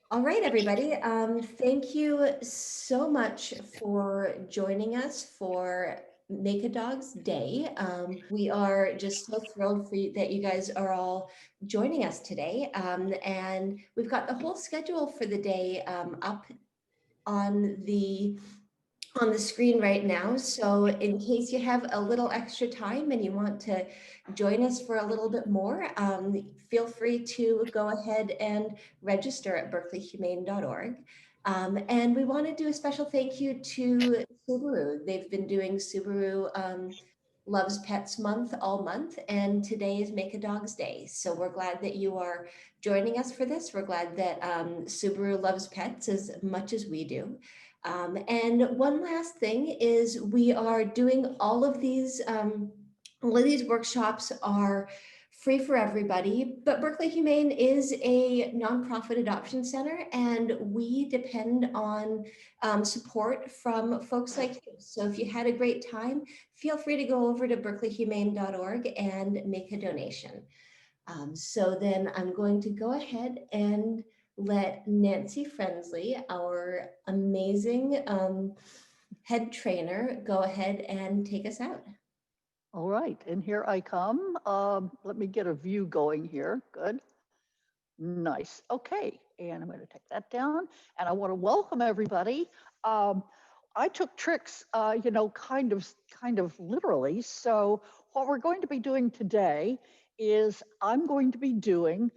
All right, everybody. Thank you so much for joining us for Make a Dog's Day. We are just so thrilled for you that you guys are all joining us today. And we've got the whole schedule for the day up on the screen right now. So in case you have a little extra time and you want to join us for a little bit more, feel free to go ahead and register at berkeleyhumane.org. And we want to do a special thank you to Subaru. They've been doing Subaru Loves Pets Month all month, and today is Make a Dog's Day. So we're glad that you are joining us for this. We're glad that Subaru loves pets as much as we do. And one last thing is we are doing all of these workshops are free for everybody, but Berkeley Humane is a nonprofit adoption center and we depend on support from folks like you. So if you had a great time, feel free to go over to berkeleyhumane.org and make a donation. So then I'm going to go ahead and let Nancy Frensley, our amazing head trainer, go ahead and take us out. All right, and here I come. Let me get a view going here. Good. Nice. Okay, and I'm going to take that down. And I want to welcome everybody. Um, I took tricks, kind of literally. So what we're going to be doing today is I'm going to be doing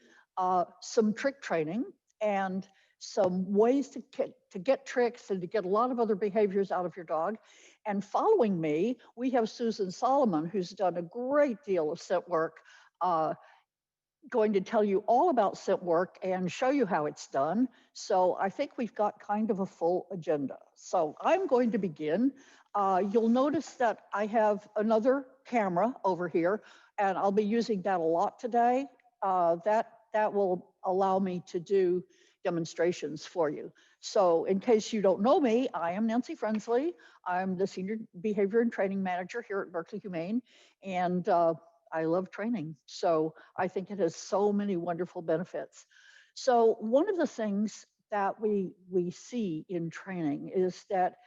some trick training and some ways to get tricks and to get a lot of other behaviors out of your dog. And following me, we have Susan Solomon, who's done a great deal of scent work. Going to tell you all about scent work and show you how it's done. So I think we've got kind of a full agenda. So I'm going to begin. You'll notice that I have another camera over here, and I'll be using that a lot today. That will allow me to do demonstrations for you. So in case you don't know me, I am Nancy Frensley. I'm the Senior Behavior and Training Manager here at Berkeley Humane, and I love training. So I think it has so many wonderful benefits. So one of the things that we see in training is that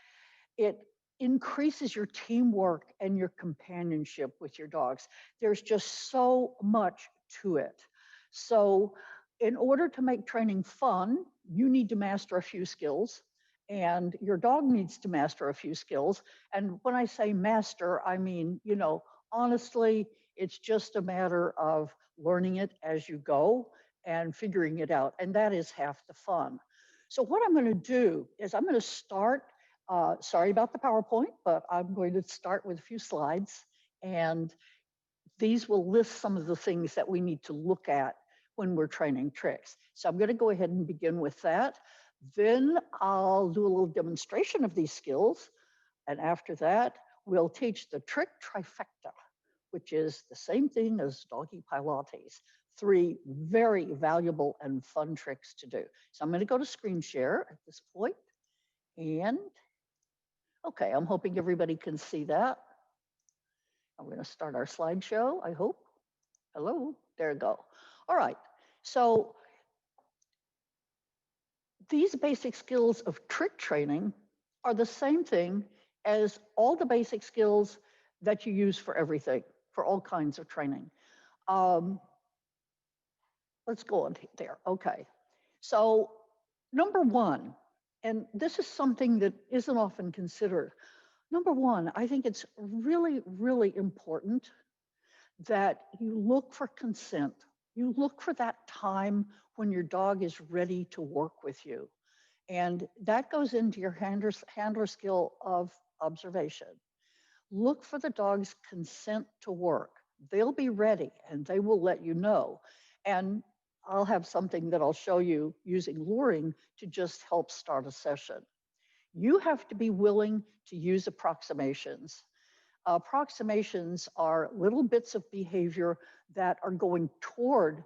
it increases your teamwork and your companionship with your dogs. There's just so much to it. So in order to make training fun, you need to master a few skills and your dog needs to master a few skills. And when I say master, I mean, honestly, it's just a matter of learning it as you go and figuring it out. And that is half the fun. So what I'm going to do is I'm going to start. Sorry about the PowerPoint, but I'm going to start with a few slides. And these will list some of the things that we need to look at when we're training tricks. So I'm going to go ahead and begin with that. Then I'll do a little demonstration of these skills. And after that, we'll teach the trick trifecta, which is the same thing as doggy Pilates. 3 very valuable and fun tricks to do. So I'm going to go to screen share at this point. And okay, I'm hoping everybody can see that. I'm going to start our slideshow, I hope. Hello, there we go. All right, so these basic skills of trick training are the same thing as all the basic skills that you use for everything, for all kinds of training. Let's go on there. Okay. So, number one, and this is something that isn't often considered. Number one, I think it's really, really important that you look for consent. You look for that time when your dog is ready to work with you. And that goes into your handler skill of observation. Look for the dog's consent to work. They'll be ready and they will let you know. And I'll have something that I'll show you using luring to just help start a session. You have to be willing to use approximations. Approximations are little bits of behavior that are going toward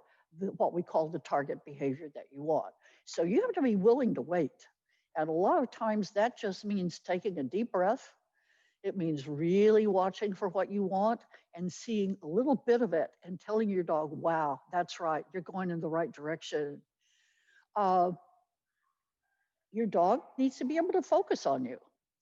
what we call the target behavior that you want. So you have to be willing to wait. And a lot of times that just means taking a deep breath. It means really watching for what you want and seeing a little bit of it and telling your dog, wow, that's right, you're going in the right direction. Uh, your dog needs to be able to focus on you.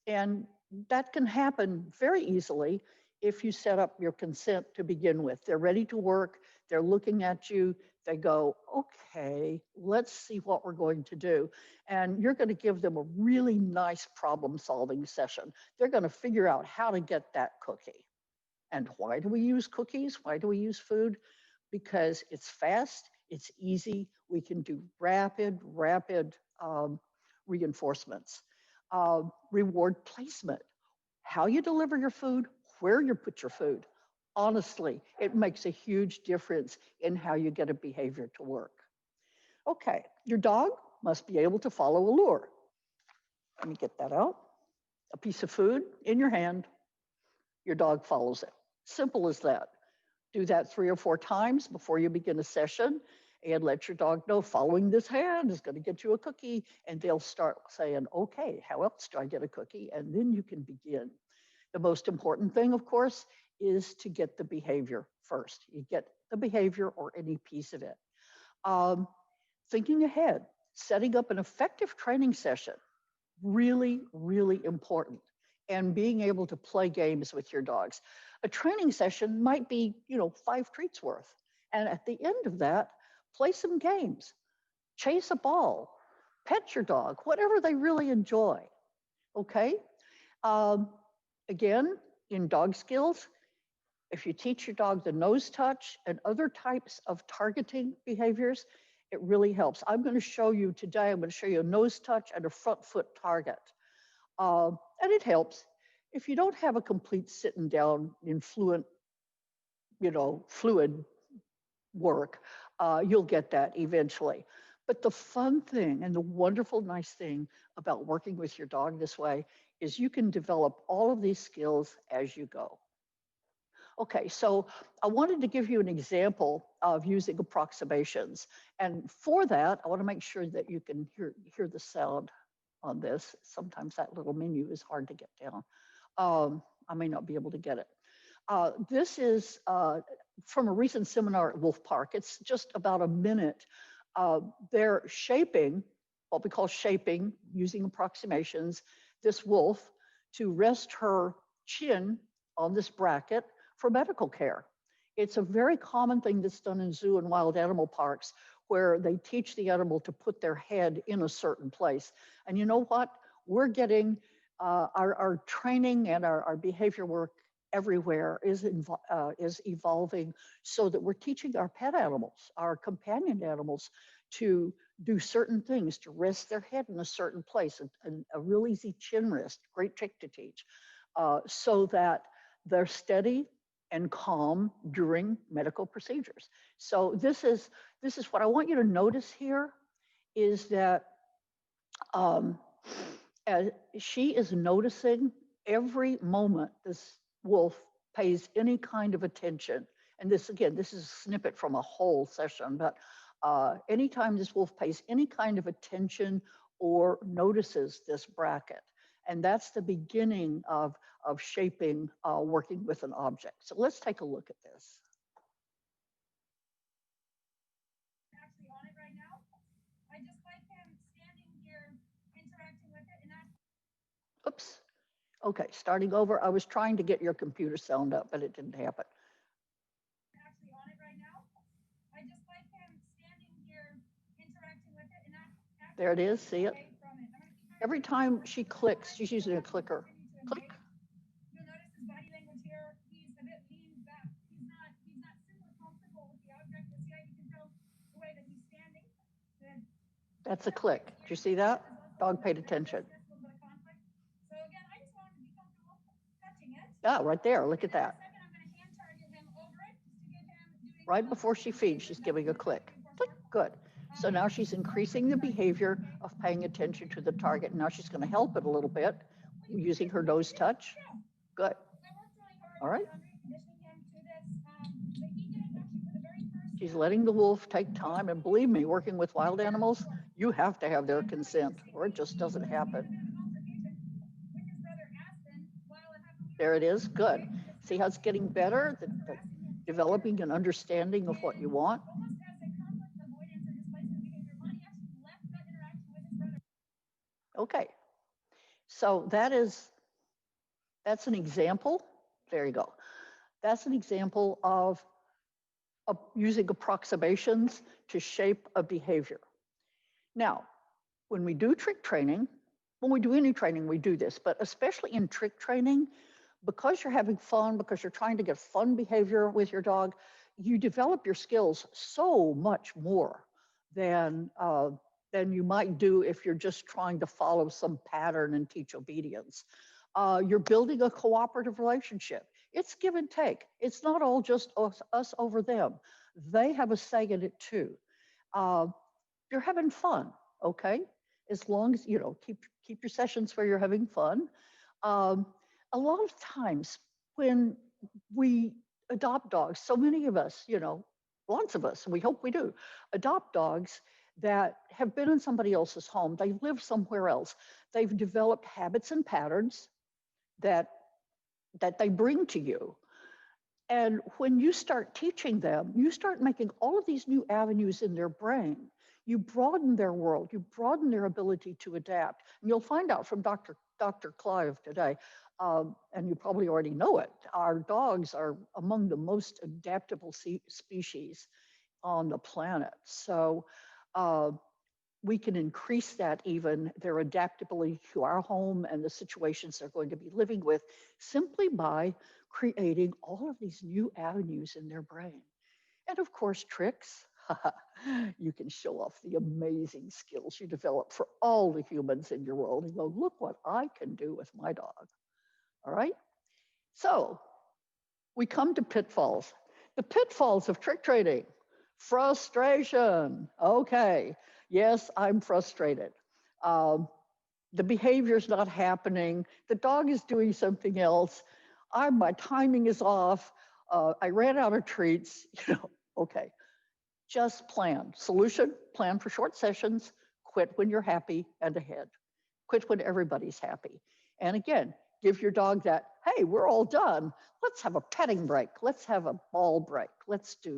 And that can happen very easily if you set up your consent to begin with. They're ready to work, they're looking at you, they go, okay, let's see what we're going to do. And you're going to give them a really nice problem solving session. They're going to figure out how to get that cookie. And why do we use cookies? Why do we use food? Because it's fast, it's easy, we can do rapid reinforcements. Reward placement, how you deliver your food, where you put your food. Honestly, it makes a huge difference in how you get a behavior to work. Okay, your dog must be able to follow a lure. Let me get that out. A piece of food in your hand, your dog follows it. Simple as that. Do that 3 or 4 times before you begin a session and let your dog know following this hand is going to get you a cookie. And they'll start saying, okay, how else do I get a cookie? And then you can begin. The most important thing, of course, is to get the behavior first. You get the behavior or any piece of it. Thinking ahead, setting up an effective training session, really important. And being able to play games with your dogs. A training session might be, 5 treats worth. And at the end of that, play some games, chase a ball, pet your dog, whatever they really enjoy. Okay? Again, in dog skills, if you teach your dog the nose touch and other types of targeting behaviors, it really helps. I'm going to show you today, I'm going to show you a nose touch and a front foot target. And it helps. If you don't have a complete sitting down in fluid work, you'll get that eventually. But the fun thing and the wonderful, nice thing about working with your dog this way is you can develop all of these skills as you go. Okay, so I wanted to give you an example of using approximations. And for that, I want to make sure that you can hear the sound on this. Sometimes that little menu is hard to get down. I may not be able to get it. This is from a recent seminar at Wolf Park. It's just about a minute. They're shaping, what we call shaping, using approximations, this wolf to rest her chin on this bracket for medical care. It's a very common thing that's done in zoo and wild animal parks where they teach the animal to put their head in a certain place. And you know what? We're getting our training and our behavior work everywhere is evolving so that we're teaching our pet animals, our companion animals, to do certain things, to rest their head in a certain place, a real easy chin rest, great trick to teach, so that they're steady and calm during medical procedures. So this is what I want you to notice here is that as she is noticing every moment this wolf pays any kind of attention. And this, again, this is a snippet from a whole session, but anytime this wolf pays any kind of attention or notices this bracket, and that's the beginning of shaping, working with an object. So let's take a look at this. Actually on it right now. I just like him standing here, interacting with it, and oops. Okay, starting over. I was trying to get your computer sound up, but it didn't happen. Actually on it right now. I just like him standing here, interacting with it, and there it is. See it? Every time she clicks, she's using a clicker. Click. You'll notice his body language here. He's a bit leaned back. He's not super comfortable with the object. You see how you can tell the way that he's standing. Good. That's a click. Do you see that? Dog paid attention. So again, I just want him to be comfortable touching it. Yeah, right there. Look at that. I'm going to hand target him over it to get him right before she feeds, she's giving a click. Click. Good. So now she's increasing the behavior of paying attention to the target. Now she's going to help it a little bit using her nose touch. Good. All right. She's letting the wolf take time. And believe me, working with wild animals, you have to have their consent or it just doesn't happen. There it is. Good. See how it's getting better? The developing an understanding of what you want. Okay, so that's an example. There you go. That's an example of using approximations to shape a behavior. Now, when we do trick training, when we do any training, we do this, but especially in trick training, because you're having fun, because you're trying to get fun behavior with your dog, you develop your skills so much more than than you might do if you're just trying to follow some pattern and teach obedience. You're building a cooperative relationship. It's give and take. It's not all just us over them. They have a say in it too. Uh, you're having fun, okay? As long as you know, keep your sessions where you're having fun. Um, a lot of times when we adopt dogs, so many of us, you know, lots of us, and we hope we do, adopt dogs that have been in somebody else's home. They live somewhere else. They've developed habits and patterns that that they bring to you. And when you start teaching them, you start making all of these new avenues in their brain. You broaden their world, you broaden their ability to adapt. And you'll find out from Dr. Clive today, and you probably already know it, our dogs are among the most adaptable species on the planet. So uh, we can increase that even their adaptability to our home and the situations they're going to be living with simply by creating all of these new avenues in their brain. And of course, tricks. You can show off the amazing skills you develop for all the humans in your world and go, look what I can do with my dog. All right. So we come to pitfalls. The pitfalls of trick training. Frustration. Okay. Yes, I'm frustrated. Um, the behavior's not happening. The dog is doing something else. My timing is off. I ran out of treats. You know, okay. Just plan. Solution, plan for short sessions. Quit when you're happy and ahead. Quit when everybody's happy. And again, give your dog that, hey, we're all done. Let's have a petting break. Let's have a ball break.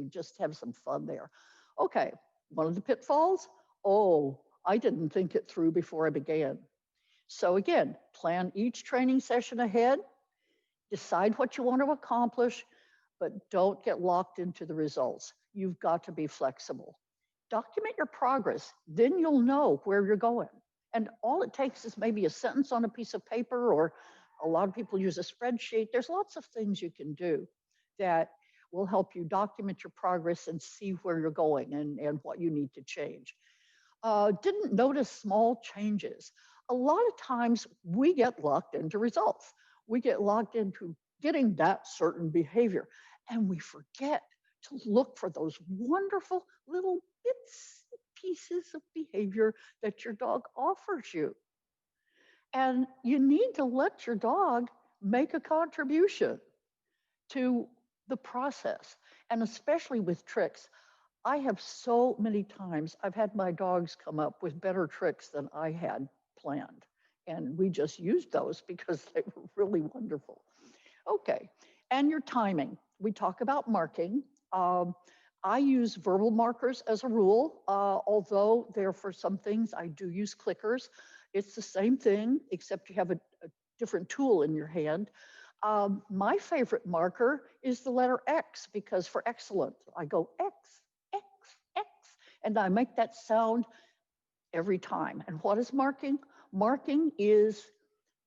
Just have some fun there. Okay, one of the pitfalls, oh, I didn't think it through before I began. So again, plan each training session ahead, decide what you want to accomplish, but don't get locked into the results. You've got to be flexible. Document your progress, then you'll know where you're going. And all it takes is maybe a sentence on a piece of paper, or a lot of people use a spreadsheet. There's lots of things you can do that will help you document your progress and see where you're going and what you need to change. Didn't notice small changes. A lot of times we get locked into results. We get locked into getting that certain behavior, and we forget to look for those wonderful little bits, pieces of behavior that your dog offers you. And you need to let your dog make a contribution to the process. And especially with tricks, I have so many times, I've had my dogs come up with better tricks than I had planned. And we just used those because they were really wonderful. Okay, and your timing. We talk about marking. I use verbal markers as a rule, although there for some things I do use clickers. It's the same thing, except you have a different tool in your hand. My favorite marker is the letter X, because for excellent, I go X, X, X, and I make that sound every time. And what is marking? Marking is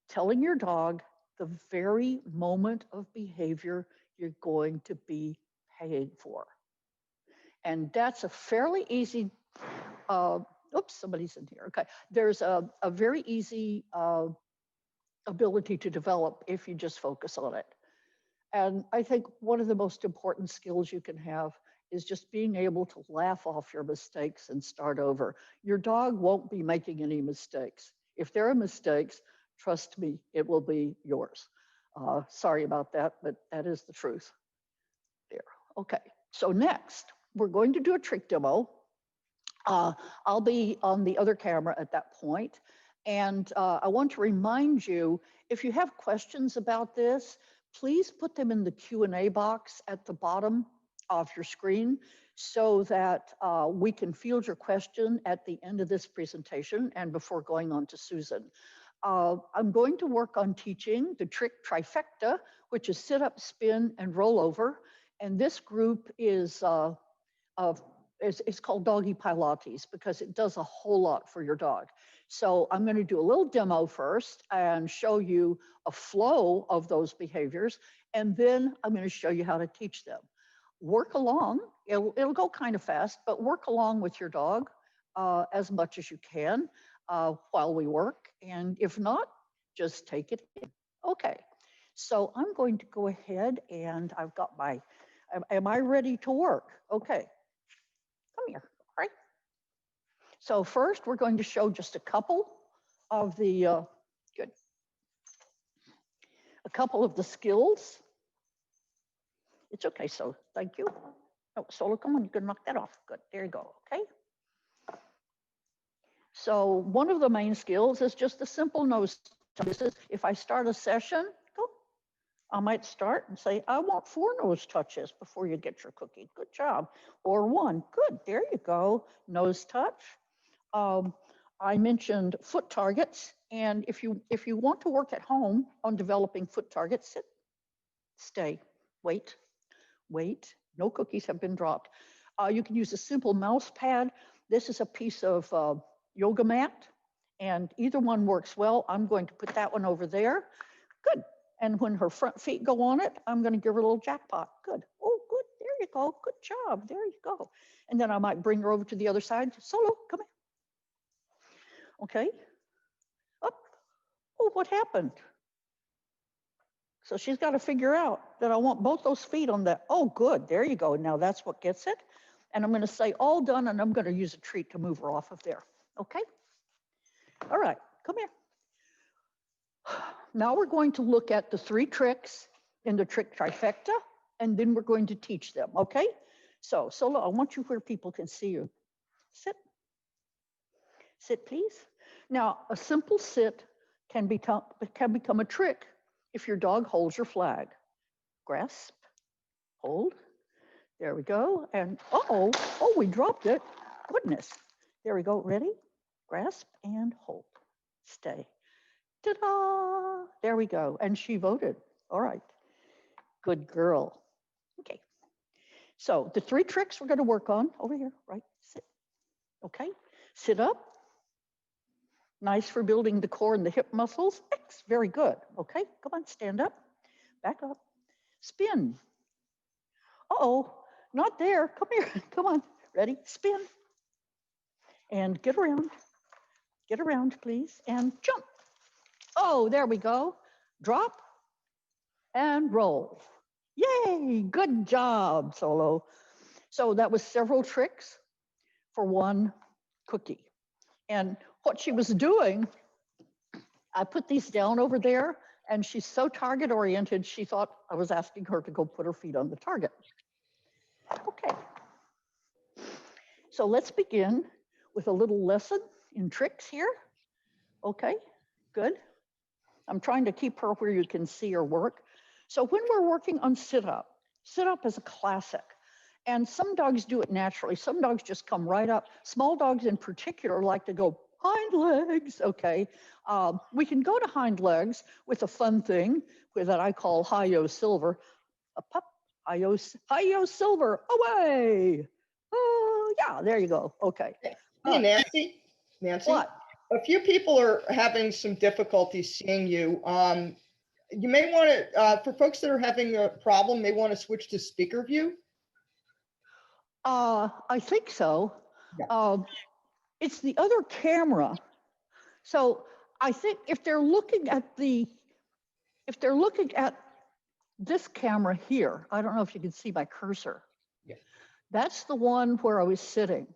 telling your dog the very moment of behavior you're going to be paying for. And that's a fairly easy, oops, somebody's in here. Okay, there's a very easy ability to develop if you just focus on it. And I think one of the most important skills you can have is just being able to laugh off your mistakes and start over. Your dog won't be making any mistakes. If there are mistakes, trust me, it will be yours. Sorry about that, but that is the truth. There. Okay, so next, we're going to do a trick demo. I'll be on the other camera at that point. And I want to remind you, if you have questions about this, please put them in the Q&A box at the bottom of your screen so that we can field your question at the end of this presentation and before going on to Susan. I'm going to work on teaching the trick trifecta, which is sit up, spin, and roll over. And this group is it's called Doggy Pilates because it does a whole lot for your dog. So I'm going to do a little demo first and show you a flow of those behaviors. And then I'm going to show you how to teach them. Work along. It'll go kind of fast, but work along with your dog as much as you can while we work. And if not, just take it in. Okay. So I'm going to go ahead and I've got my, am I ready to work? Okay. Come here, all right? So first, we're going to show just a couple of the, a couple of the skills. It's okay, so thank you. Oh, Solo, come on, you can knock that off. Good, there you go, okay? So one of the main skills is just a simple nose. This is, if I start a session, I might start and say, I want 4 nose touches before you get your cookie. Good job. Or 1. Good. There you go. Nose touch. I mentioned foot targets. And if you want to work at home on developing foot targets, sit, stay, wait. No cookies have been dropped. You can use a simple mouse pad. This is a piece of yoga mat. And either one works well. I'm going to put that one over there. Good. And when her front feet go on it, I'm going to give her a little jackpot. Good. Oh, good. There you go. Good job. There you go. And then I might bring her over to the other side. Solo, come here. Okay. Up. Oh, what happened? So she's got to figure out that I want both those feet on that. Oh, good. There you go. Now that's what gets it. And I'm going to say all done, and I'm going to use a treat to move her off of there. Okay. All right. Come here. Now we're going to look at the 3 tricks in the trick trifecta, and then we're going to teach them, okay? So, Solo, I want you where people can see you. Sit. Sit, please. Now, a simple sit can become a trick if your dog holds your flag. Grasp, hold. There we go. And, oh, we dropped it. Goodness. There we go. Ready? Grasp and hold. Stay. Ta-da! There we go. And she voted. All right. Good girl. Okay. So the 3 tricks we're going to work on over here, right? Sit. Okay. Sit up. Nice for building the core and the hip muscles. Very good. Okay. Come on. Stand up. Back up. Spin. Uh-oh. Not there. Come here. Come on. Ready? Spin. And get around. Get around, please. And jump. Oh, there we go. Drop and roll. Yay, good job, Solo. So that was several tricks for 1 cookie. And what she was doing, I put these down over there, and she's so target oriented, she thought I was asking her to go put her feet on the target. Okay. So let's begin with a little lesson in tricks here. Okay, good. I'm trying to keep her where you can see her work. So when we're working on sit-up is a classic. And some dogs do it naturally. Some dogs just come right up. Small dogs in particular like to go hind legs, okay? We can go to hind legs with a fun thing that I call hi-yo silver. A pup, hi-yo silver, away. Oh, yeah, there you go, okay. Hey, Nancy. What? A few people are having some difficulty seeing you. You may want to, for folks that are having a problem, may want to switch to speaker view. I think so. Yeah. It's the other camera. So I think if they're looking at this camera here, I don't know if you can see my cursor. Yeah. That's the one where I was sitting.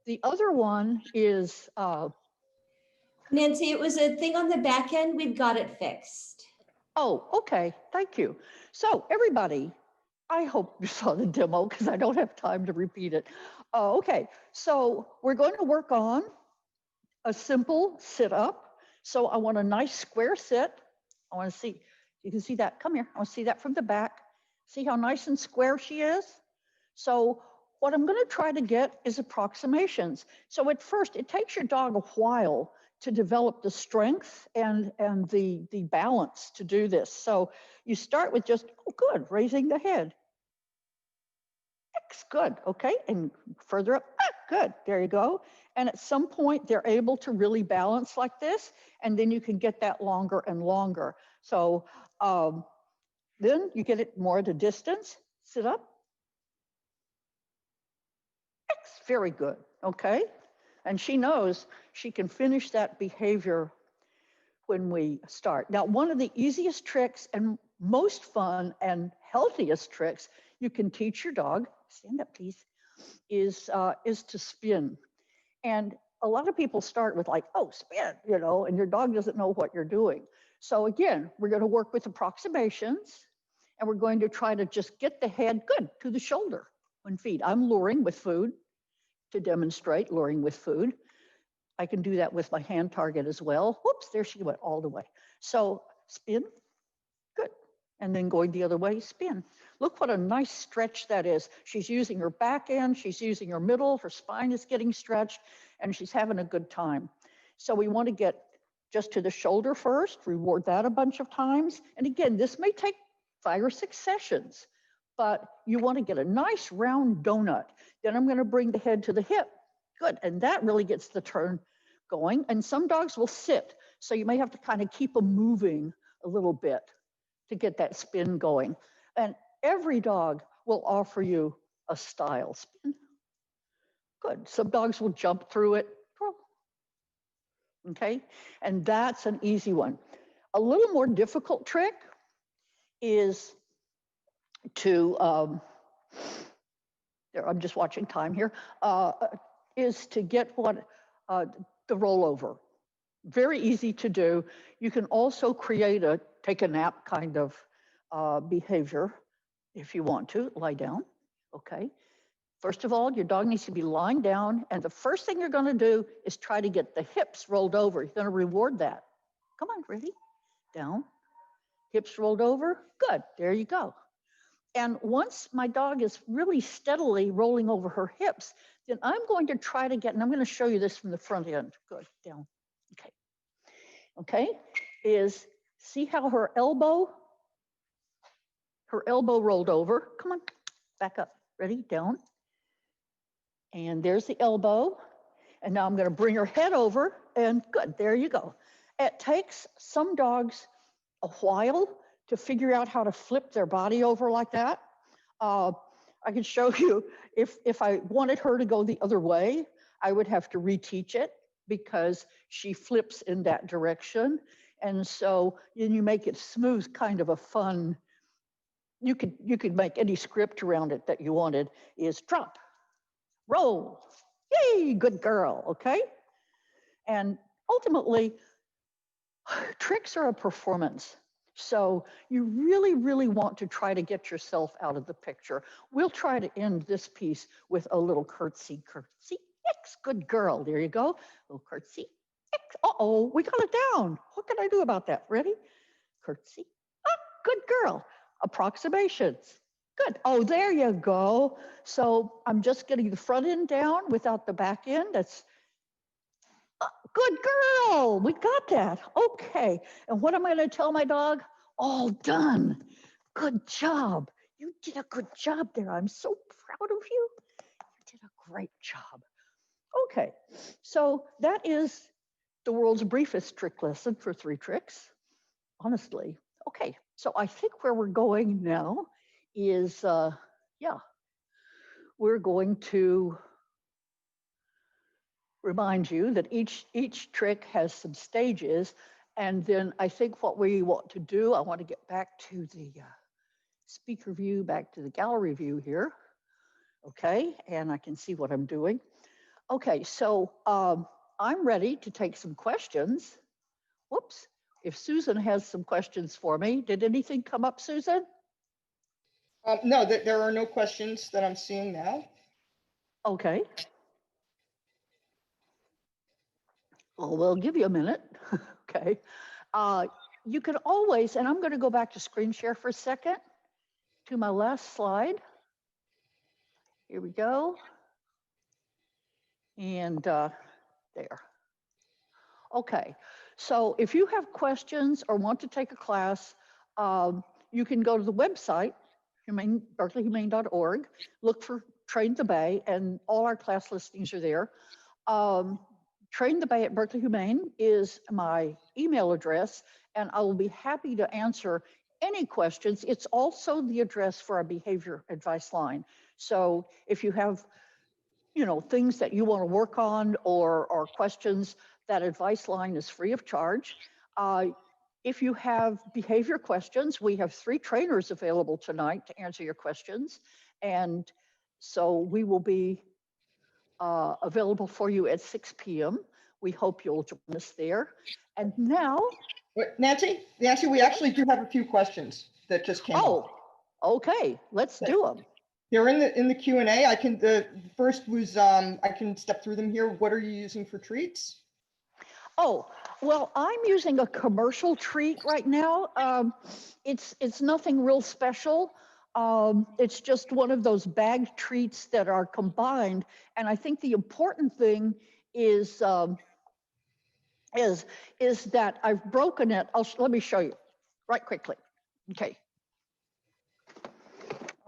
The other one is, Nancy, it was a thing on the back end. We've got it fixed. oh, okay, thank you. So everybody, I hope you saw the demo because I don't have time to repeat it. Okay, so we're going to work on a simple sit up. So I want a nice square sit. I want to see, you can see that, come here. I want to see that from the back. See how nice and square she is? So what I'm going to try to get is approximations. So at first, it takes your dog a while to develop the strength and the balance to do this. So you start with just, oh, good, raising the head. X, good, okay, and further up, good, there you go. And at some point, they're able to really balance like this, and then you can get that longer and longer. So then you get it more at a distance, sit up, X, very good, okay? And she knows she can finish that behavior when we start. Now, one of the easiest tricks and most fun and healthiest tricks you can teach your dog, stand up please, is to spin. And a lot of people start with like, oh, spin, you know, and your dog doesn't know what you're doing. So again, we're going to work with approximations, and we're going to try to just get the head good to the shoulder when feed. I'm luring with food to demonstrate luring with food. I can do that with my hand target as well. Whoops, there she went all the way. So spin, good. And then going the other way, spin. Look what a nice stretch that is. She's using her back end, she's using her middle, her spine is getting stretched, and she's having a good time. So we want to get just to the shoulder first, reward that a bunch of times. And again, this may take 5 or 6 sessions, but you want to get a nice round donut. Then I'm going to bring the head to the hip. Good, and that really gets the turn going. And some dogs will sit, so you may have to kind of keep them moving a little bit to get that spin going. And every dog will offer you a style spin. Good, some dogs will jump through it. Okay, and that's an easy one. A little more difficult trick is to, there, I'm just watching time here, is to get what the rollover. Very easy to do. You can also create a take a nap kind of behavior if you want to, lie down, okay? First of all, your dog needs to be lying down, and the first thing you're gonna do is try to get the hips rolled over. You're gonna reward that. Come on, ready? Down, hips rolled over, good, there you go. And once my dog is really steadily rolling over her hips, then I'm going to try to get, and I'm going to show you this from the front end. Good, down, okay. Okay, is see how her elbow rolled over. Come on, back up, ready, down. And there's the elbow. And now I'm going to bring her head over, and good, there you go. It takes some dogs a while to figure out how to flip their body over like that. I can show you, if I wanted her to go the other way, I would have to reteach it because she flips in that direction. And so you make it smooth, kind of a fun, you could make any script around it that you wanted, is drop, roll, yay, good girl, okay? And ultimately, tricks are a performance. So you really, really want to try to get yourself out of the picture. We'll try to end this piece with a little curtsy, curtsy, X, good girl. There you go, a little curtsy, X, uh-oh, we got it down. What can I do about that? Ready? Curtsy, ah, good girl. Approximations, good. Oh, there you go. So I'm just getting the front end down without the back end. That's good girl, we got that. Okay, and what am I going to tell my dog? All done. Good job. You did a good job there. I'm so proud of you. You did a great job. Okay, so that is the world's briefest trick lesson for 3 tricks, honestly. Okay, so I think where we're going now is, yeah, we're going to remind you that each trick has some stages. And then I think what we want to do, I want to get back to the speaker view, back to the gallery view here. Okay, and I can see what I'm doing. Okay, so I'm ready to take some questions. Whoops, if Susan has some questions for me. Did anything come up, Susan? No, there are no questions that I'm seeing now. Okay. Well, we'll give you a minute. Okay. You can always, and I'm going to go back to screen share for a second to my last slide. Here we go. And there. Okay, so if you have questions or want to take a class, you can go to the website, berkeleyhumane.org, look for Train the Bay, and all our class listings are there. Train the Bay at Berkeley Humane is my email address, and I will be happy to answer any questions. It's also the address for our behavior advice line. So if you have, you know, things that you want to work on or questions, that advice line is free of charge. If you have behavior questions, we have 3 trainers available tonight to answer your questions. And so we will be available for you at 6 p.m. We hope you'll join us there. And now, Wait, Nancy, we actually do have a few questions that just came up. oh, okay, let's do them. They're in the Q&A. I can, the first was, I can step through them here. What are you using for treats? Oh, well, I'm using a commercial treat right now. It's nothing real special. It's just one of those bagged treats that are combined. And I think the important thing is that I've broken it. Let me show you right quickly. Okay.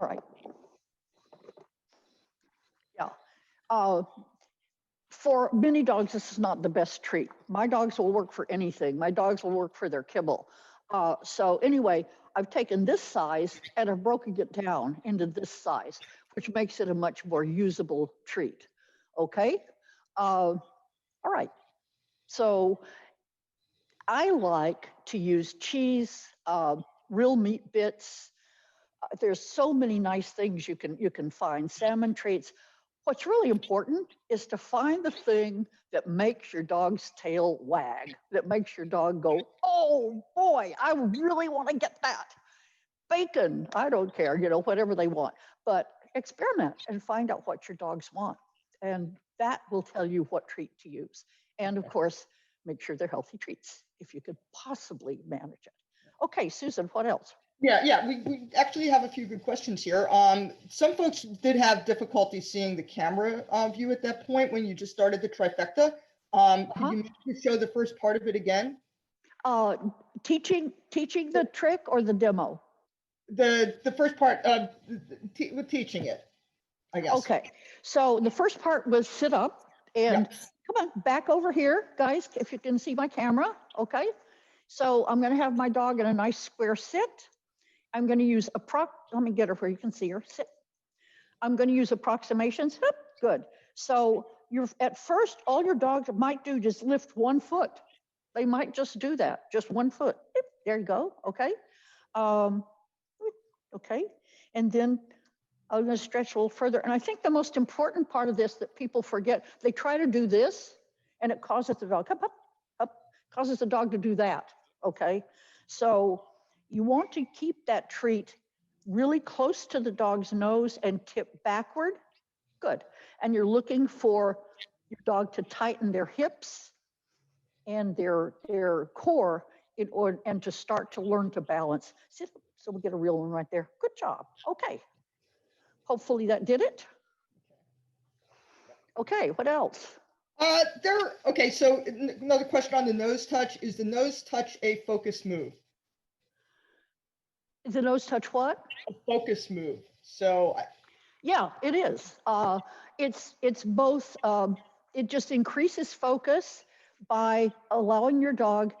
All right. Yeah. For many dogs, this is not the best treat. My dogs will work for anything. My dogs will work for their kibble. So anyway, I've taken this size and I've broken it down into this size, which makes it a much more usable treat. Okay. All right. So I like to use cheese, real meat bits. There's so many nice things you can find. Salmon treats. What's really important is to find the thing that makes your dog's tail wag, that makes your dog go, oh boy, I really want to get that. Bacon, I don't care, you know, whatever they want. But experiment and find out what your dogs want. And that will tell you what treat to use. And of course, make sure they're healthy treats if you could possibly manage it. Okay, Susan, what else? Yeah, we actually have a few good questions here. Some folks did have difficulty seeing the camera view at that point when you just started the trifecta. Could you maybe show the first part of it again? Teaching the trick or the demo? The first part of with teaching it, I guess. Okay, so the first part was sit up and come on back over here, guys, if you can see my camera. Okay, so I'm going to have my dog in a nice square sit. I'm going to use let me get her where you can see her. Sit. I'm going to use approximations. Good. So at first, all your dogs might do just lift 1 foot. They might just do that, just 1 foot. There you go. Okay. Okay. And then I'm going to stretch a little further. And I think the most important part of this that people forget, they try to do this and it causes the dog up, causes the dog to do that. Okay. So you want to keep that treat really close to the dog's nose and tip backward. Good. And you're looking for your dog to tighten their hips and their core and to start to learn to balance. So we get a real one right there. Good job. Okay. Hopefully that did it. Okay, what else? Okay, so another question on the nose touch. Is the nose touch a focus move? Is the nose touch what? A focus move. So yeah, it is. It's both. It just increases focus by allowing your dog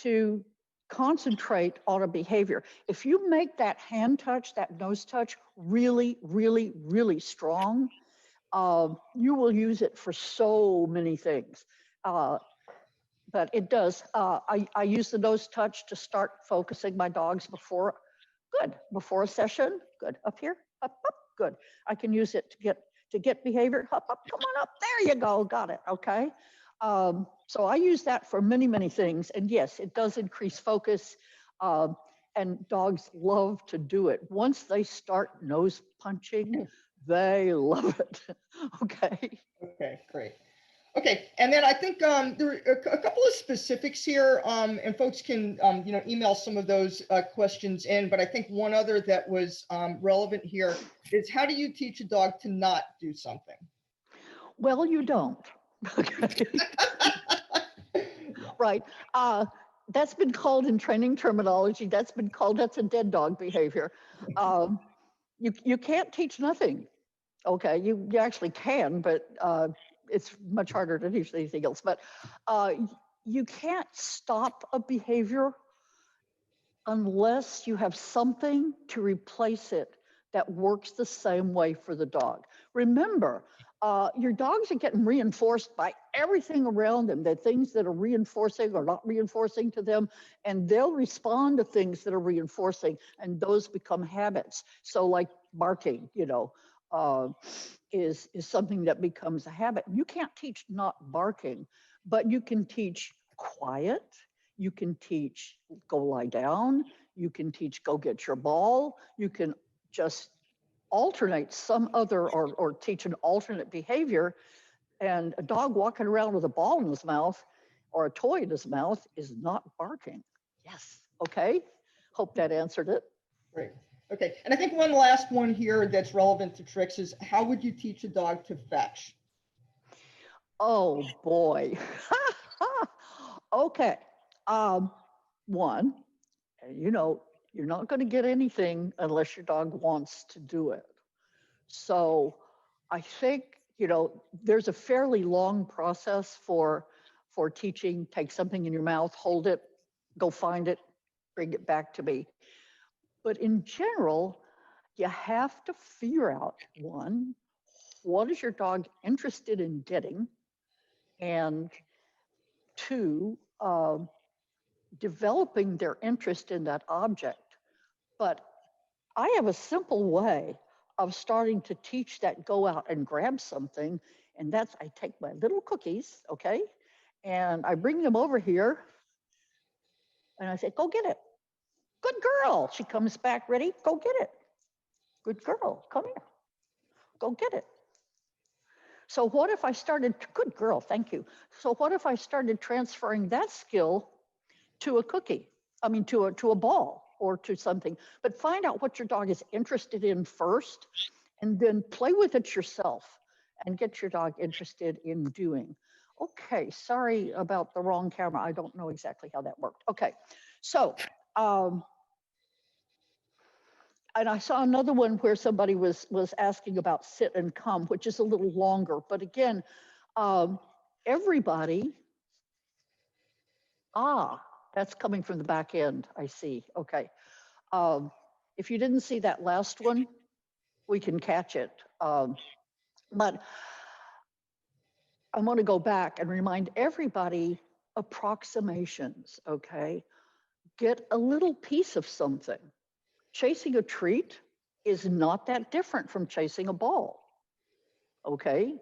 to concentrate on a behavior. If you make that hand touch, that nose touch really, really, really strong, you will use it for so many things. But it does. I use the nose touch to start focusing my dogs before a session. Good. Up here, up, good. I can use it to get behavior. Up, come on up. There you go. Got it. Okay. So I use that for many, many things. And yes, it does increase focus. And dogs love to do it. Once they start nose punching, they love it. Okay. Okay, great. Okay, and then I think there are a couple of specifics here, and folks can email some of those questions in. But I think one other that was relevant here is, how do you teach a dog to not do something? Well, you don't. Okay. Right. That's been called in training terminology, that's a dead dog behavior. You can't teach nothing. Okay, you actually can, but it's much harder to teach anything else. But you can't stop a behavior unless you have something to replace it that works the same way for the dog. Remember, your dogs are getting reinforced by everything around them. The things that are reinforcing or not reinforcing to them, and they'll respond to things that are reinforcing, and those become habits. So like barking, is something that becomes a habit. You can't teach not barking, but you can teach quiet. You can teach go lie down. You can teach go get your ball. You can just alternate some other or teach an alternate behavior. And a dog walking around with a ball in his mouth or a toy in his mouth is not barking. Yes. Okay. Hope that answered it. Great. Okay. And I think one last one here that's relevant to tricks is, how would you teach a dog to fetch? Oh boy. Okay. One, you're not going to get anything unless your dog wants to do it. So I think, there's a fairly long process for teaching. Take something in your mouth, hold it, go find it, bring it back to me. But in general, you have to figure out, one, what is your dog interested in getting? And two, developing their interest in that object. But I have a simple way of starting to teach that go out and grab something. And that's, I take my little cookies, okay? And I bring them over here and I say, go get it. Good girl. She comes back ready, go get it. Good girl, come here. Go get it. So what if I started, good girl, thank you. So what if I started transferring that skill to a cookie? I mean, to a ball or to something. But find out what your dog is interested in first, and then play with it yourself and get your dog interested in doing. Okay, sorry about the wrong camera. I don't know exactly how that worked. Okay, so, and I saw another one where somebody was asking about sit and come, which is a little longer. But again, everybody, that's coming from the back end, I see. Okay. If you didn't see that last one, we can catch it. But I want to go back and remind everybody approximations, okay? Get a little piece of something. Chasing a treat is not that different from chasing a ball, okay?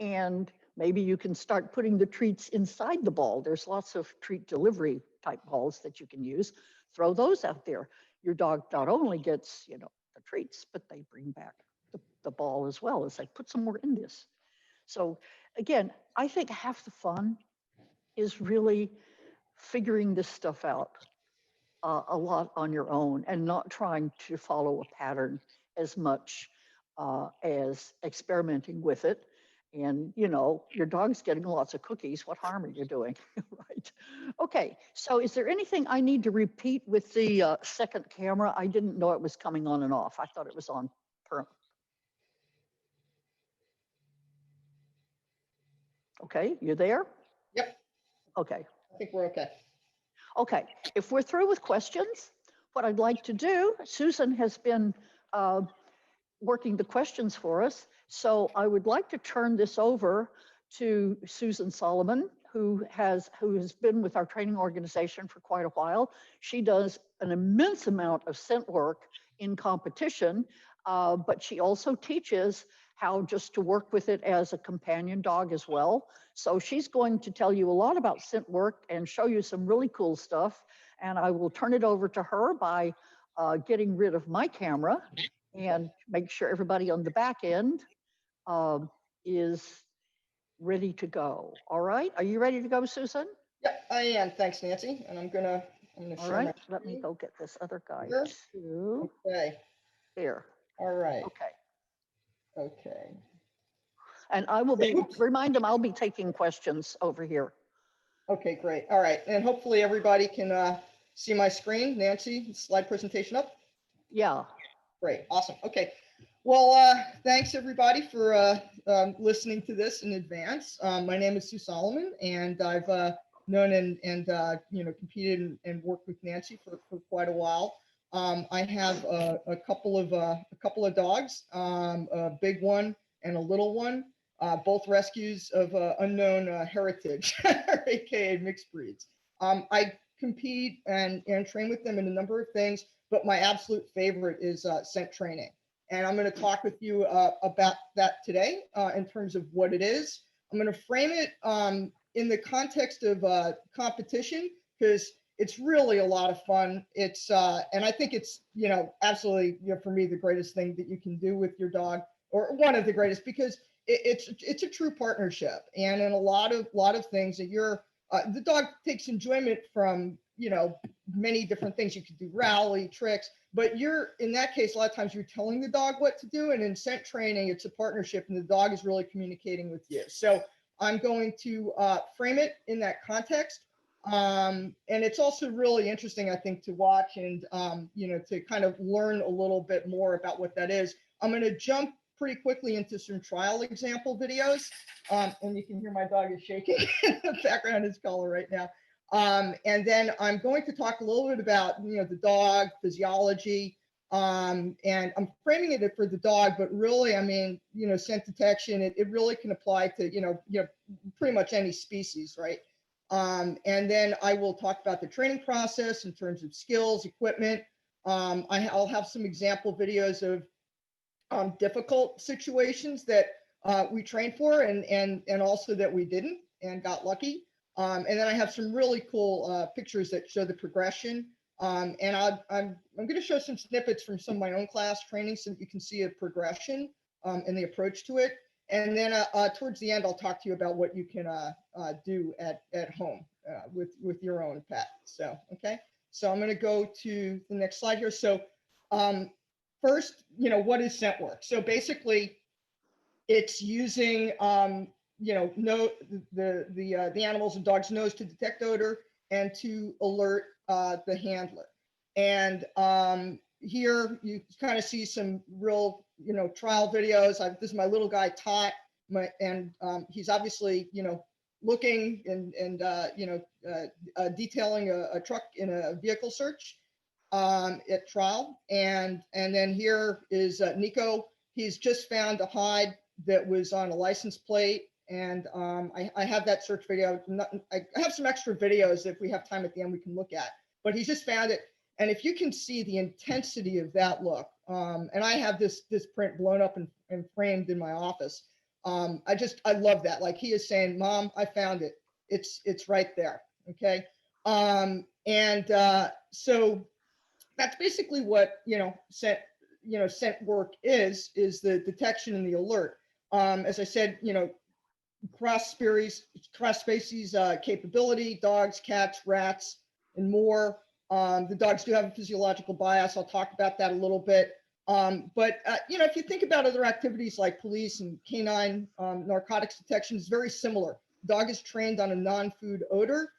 And maybe you can start putting the treats inside the ball. There's lots of treat delivery type balls that you can use. Throw those out there. Your dog not only gets, the treats, but they bring back the ball as well as they put some more in this. So again, I think half the fun is really figuring this stuff out a lot on your own and not trying to follow a pattern as much as experimenting with it. And, your dog's getting lots of cookies. What harm are you doing? Right. Okay. So is there anything I need to repeat with the second camera? I didn't know it was coming on and off. I thought it was on permanent. Okay, you there? Yep. Okay. I think we're okay. Okay, if we're through with questions, what I'd like to do, Susan has been working the questions for us. So I would like to turn this over to Susan Solomon, who has been with our training organization for quite a while. She does an immense amount of scent work in competition, but she also teaches how just to work with it as a companion dog as well. So she's going to tell you a lot about scent work and show you some really cool stuff. And I will turn it over to her by getting rid of my camera and make sure everybody on the back end is ready to go. All right. Are you ready to go, Susan? Yeah, I am. Thanks, Nancy. And I'm gonna All share my right. Let me screen go get this other guy here. too. Okay. Here. All right. Okay. Okay. And I will be, Oops. remind them I'll be taking questions over here. Okay, great. All right. And hopefully everybody can see my screen. Nancy, slide presentation up. Yeah. Great. Awesome. Okay. Well, thanks everybody for listening to this in advance. My name is Sue Solomon, and I've known and competed and worked with Nancy for quite a while. I have a couple of dogs, a big one and a little one, both rescues of unknown heritage, aka mixed breeds. I compete and train with them in a number of things, but my absolute favorite is scent training. And I'm going to talk with you about that today in terms of what it is. I'm going to frame it in the context of competition, because it's really a lot of fun. It's and I think it's absolutely for me the greatest thing that you can do with your dog, or one of the greatest, because it's a true partnership. And in a lot of things that the dog takes enjoyment from many different things. You could do rally tricks, but in that case, a lot of times you're telling the dog what to do. And in scent training, it's a partnership, and the dog is really communicating with you. So I'm going to frame it in that context. And it's also really interesting, I think, to watch and to kind of learn a little bit more about what that is. I'm going to jump pretty quickly into some trial example videos. And you can hear my dog is shaking in the background, his collar right now. And then I'm going to talk a little bit about, the dog physiology, and I'm framing it for the dog, but really, I mean, scent detection, it really can apply to, pretty much any species, right? And then I will talk about the training process in terms of skills, equipment. I'll have some example videos of difficult situations that we trained for, and also that we didn't and got lucky. And then I have some really cool pictures that show the progression. And I'm going to show some snippets from some of my own class training so that you can see a progression and the approach to it. And then towards the end, I'll talk to you about what you can do at home with your own pet. So, okay. So I'm going to go to the next slide here. So first, what is scent work? So basically, it's using the animal's and dog's nose to detect odor and to alert the handler. And here you kind of see some real trial videos. This is my little guy Tot, and he's obviously looking and detailing a truck in a vehicle search at trial. And then here is Nico. He's just found a hide that was on a license plate. And I have that search video. I have some extra videos if we have time at the end we can look at. But he just found it. And if you can see the intensity of that look, and I have this print blown up and framed in my office. I love that. Like, he is saying, "Mom, I found it. It's right there." Okay. So that's basically what scent work is the detection and the alert. As I said, cross species capability, dogs, cats, rats, and more. The dogs do have a physiological bias. I'll talk about that a little bit. But if you think about other activities like police and canine narcotics detection, is very similar. Dog is trained on a non-food odor.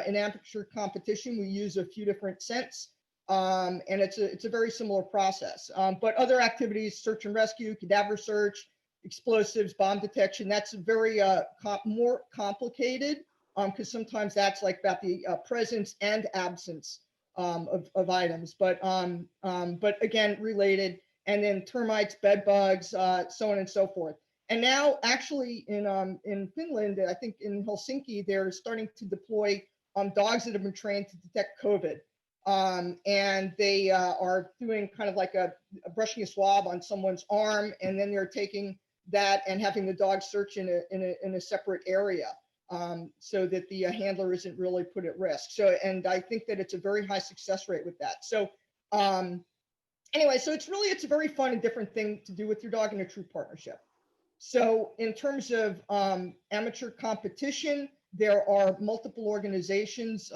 In amateur competition, we use a few different scents. And it's a very similar process. But other activities, search and rescue, cadaver search, explosives, bomb detection, that's very more complicated, because sometimes that's like about the presence and absence of items, but again, related. And then termites, bed bugs, so on and so forth. And now, actually, in Finland, I think in Helsinki, they're starting to deploy dogs that have been trained to detect COVID. And they are doing kind of like brushing a swab on someone's arm, and then they're taking that and having the dog search in a separate area, so that the handler isn't really put at risk. So, and I think that it's a very high success rate with that. So anyway, so it's a very fun and different thing to do with your dog in a true partnership. So in terms of amateur competition, there are multiple organizations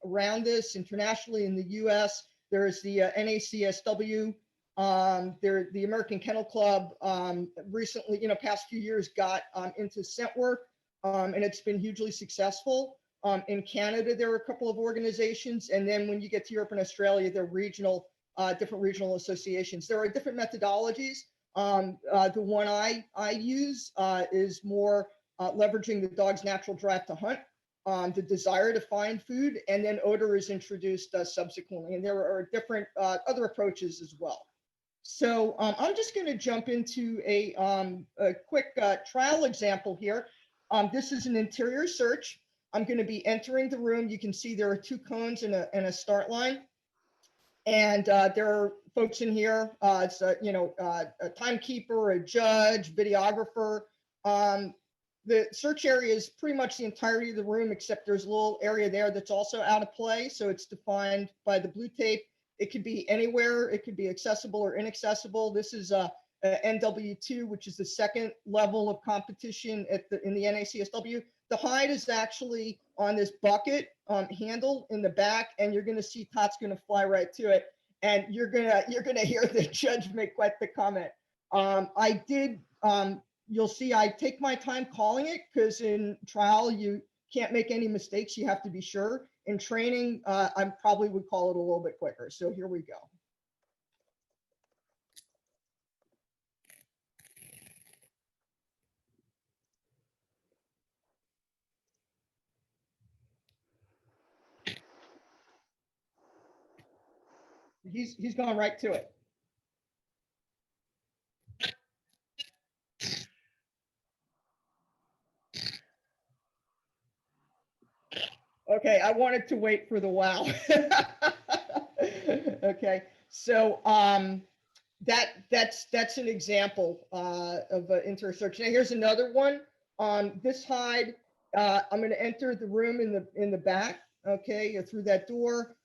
around this internationally. In the US, there's the NACSW, the American Kennel Club recently, past few years got into scent work, and it's been hugely successful. In Canada, there are a couple of organizations, and then when you get to Europe and Australia, there are regional, different regional associations. There are different methodologies. The one I use is more leveraging the dog's natural drive to hunt, the desire to find food, and then odor is introduced subsequently. And there are different other approaches as well. So I'm just going to jump into a quick trial example here. This is an interior search. I'm going to be entering the room. You can see there are 2 cones and a start line. And there are folks in here. It's a timekeeper, a judge, videographer. The search area is pretty much the entirety of the room, except there's a little area there that's also out of play. So it's defined by the blue tape. It could be anywhere. It could be accessible or inaccessible. This is a NW2, which is the second level of competition in the NACSW. The hide is actually on this bucket handle in the back, and you're going to see Tot's going to fly right to it, and you're gonna hear the judge make quite the comment. You'll see I take my time calling it, because in trial you can't make any mistakes. You have to be sure. In training, I probably would call it a little bit quicker. So here we go. He's going right to it. Okay, I wanted to wait for the wow. Okay, so that's an example of an interior search. Now here's another one. This hide, I'm going to enter the room in the back. Okay, through that door.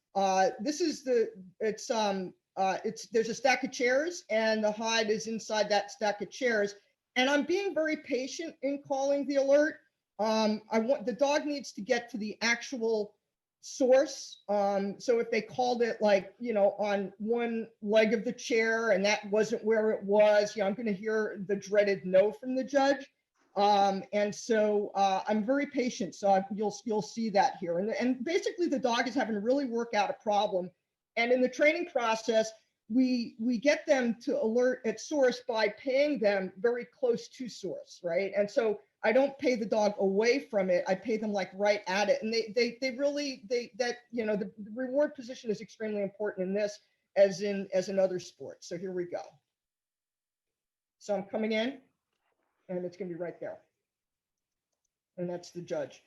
This is there's a stack of chairs, and the hide is inside that stack of chairs. And I'm being very patient in calling the alert. The dog needs to get to the actual source. So if they called it on one leg of the chair and that wasn't where it was, I'm going to hear the dreaded no from the judge. And so I'm very patient. So you'll see that here. And basically the dog is having to really work out a problem. And in the training process, we get them to alert at source by paying them very close to source, right? And so I don't pay the dog away from it. I pay them right at it. And the reward position is extremely important in this as in other sports. So here we go. So I'm coming in, and it's going to be right there. And that's the judge.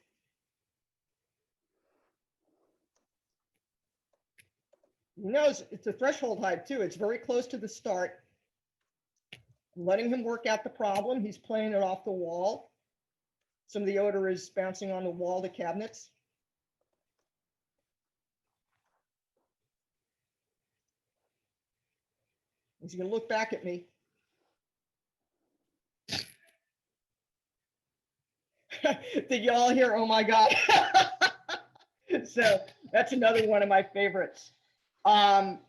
He knows it's a threshold hide too. It's very close to the start. I'm letting him work out the problem. He's playing it off the wall. Some of the odor is bouncing on the wall, the cabinets. He's going to look back at me. Did you all hear, oh my God? So that's another one of my favorites.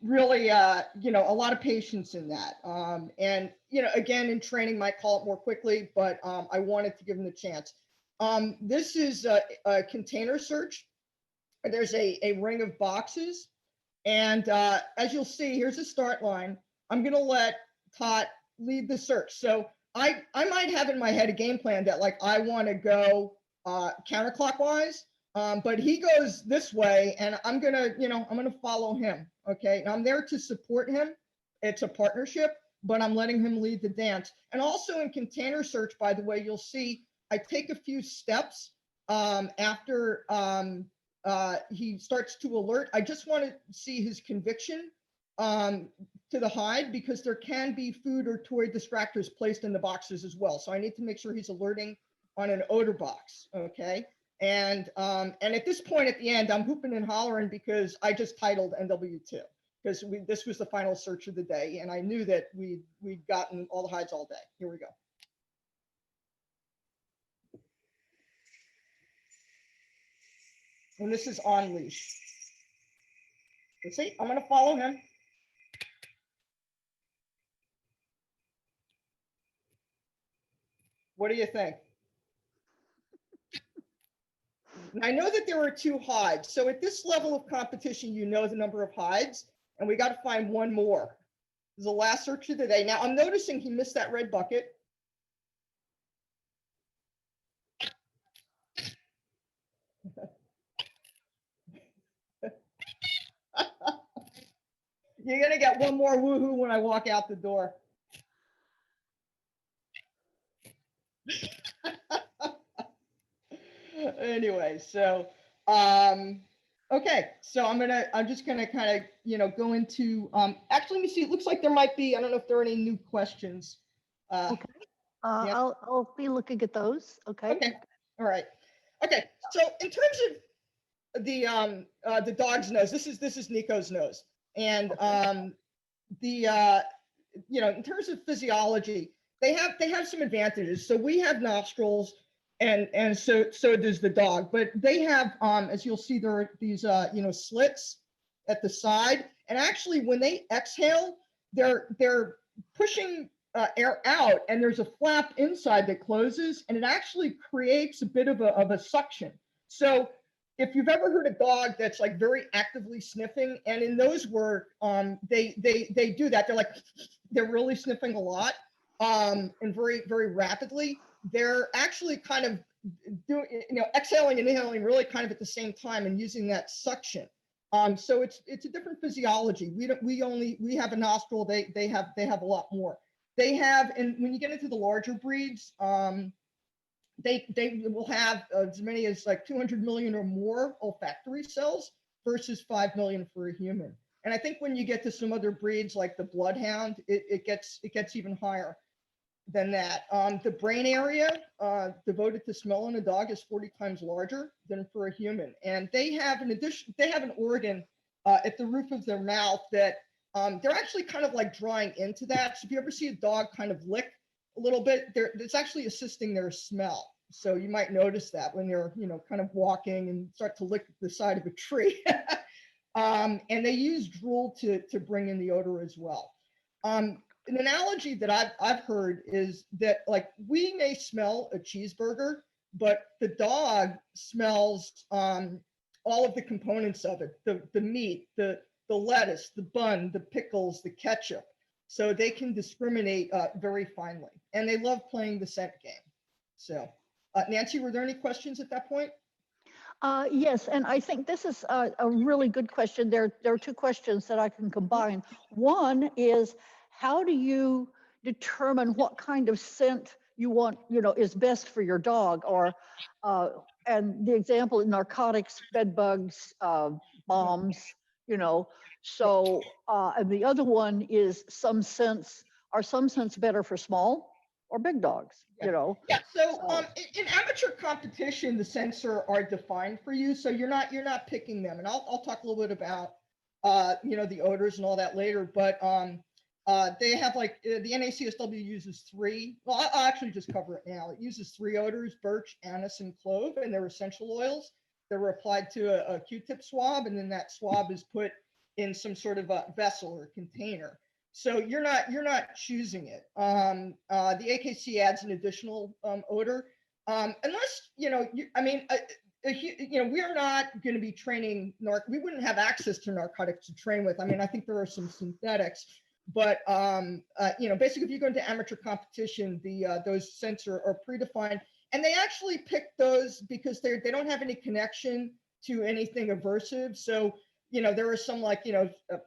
Really, a lot of patience in that. And, again, in training, might call it more quickly, but I wanted to give them the chance. This is a container search. There's a ring of boxes. And as you'll see, here's a start line. I'm going to let Tot lead the search. So I might have in my head a game plan that I want to go counterclockwise, but he goes this way, and I'm going to follow him. Okay. And I'm there to support him. It's a partnership, but I'm letting him lead the dance. And also in container search, by the way, you'll see I take a few steps after he starts to alert. I just want to see his conviction to the hide, because there can be food or toy distractors placed in the boxes as well. So I need to make sure he's alerting on an odor box. Okay. And at this point at the end, I'm hooping and hollering because I just titled NW2, because this was the final search of the day. And I knew that we'd gotten all the hides all day. Here we go. and this is on leash. Let's see, I'm gonna follow him. What do you think? And I know that there are 2 hides. So at this level of competition, you know the number of hides, and we got to find one more. This is the last search of the day. Now I'm noticing he missed that red bucket. You're gonna get one more woohoo when I walk out the door. Anyway, so okay, so I'm just gonna kind of go into actually, let me see. It looks like there might be, I don't know if there are any new questions. Okay. Yeah. I'll be looking at those. Okay. Okay. All right. Okay. So in terms of the dog's nose, this is Nico's nose, and in terms of physiology, they have some advantages. So we have nostrils, and so does the dog, but they have, as you'll see, there are these slits at the side, and actually when they exhale, they're pushing air out, and there's a flap inside that closes, and it actually creates a bit of a suction. So if you've ever heard a dog that's like very actively sniffing, and in those where they do that, they're really sniffing a lot, and very, very rapidly, they're actually kind of doing, exhaling and inhaling really kind of at the same time and using that suction. So it's a different physiology. We have a nostril. They have a lot more. They have, and when you get into the larger breeds, they will have as many as like 200 million or more olfactory cells versus 5 million for a human. And I think when you get to some other breeds like the bloodhound, it gets even higher than that. The brain area devoted to smell in a dog is 40 times larger than for a human. And they have an organ at the roof of their mouth that they're actually kind of like drawing into that. So if you ever see a dog kind of lick a little bit, it's actually assisting their smell. So you might notice that when they're, kind of walking and start to lick the side of a tree. And they use drool to bring in the odor as well. An analogy that I've heard is that, like, we may smell a cheeseburger, but the dog smells all of the components of it, the meat, the lettuce, the bun, the pickles, the ketchup. So they can discriminate very finely, and they love playing the scent game. So, Nancy, were there any questions at that point? Yes, and I think this is a really good question. There are 2 questions that I can combine. One is, how do you determine what kind of scent you want, is best for your dog? Or, and the example in narcotics, bed bugs, bombs, So, and the other one is some scents better for small or big dogs, Yeah. So in amateur competition, the sensor are defined for you, so you're not picking them. And I'll talk a little bit about the odors and all that later. But they have, like, the NACSW uses 3. Well, I'll actually just cover it now. It uses 3 odors: birch, anise, and clove, and they're essential oils. They're applied to a Q-tip swab, and then that swab is put in some sort of a vessel or container. So you're not choosing it. The AKC adds an additional odor, unless we are not going to be training we wouldn't have access to narcotics to train with. I mean, I think there are some synthetics, but basically, if you go into amateur competition, those sensors are predefined, and they actually pick those because they don't have any connection to anything aversive. So there are some, like,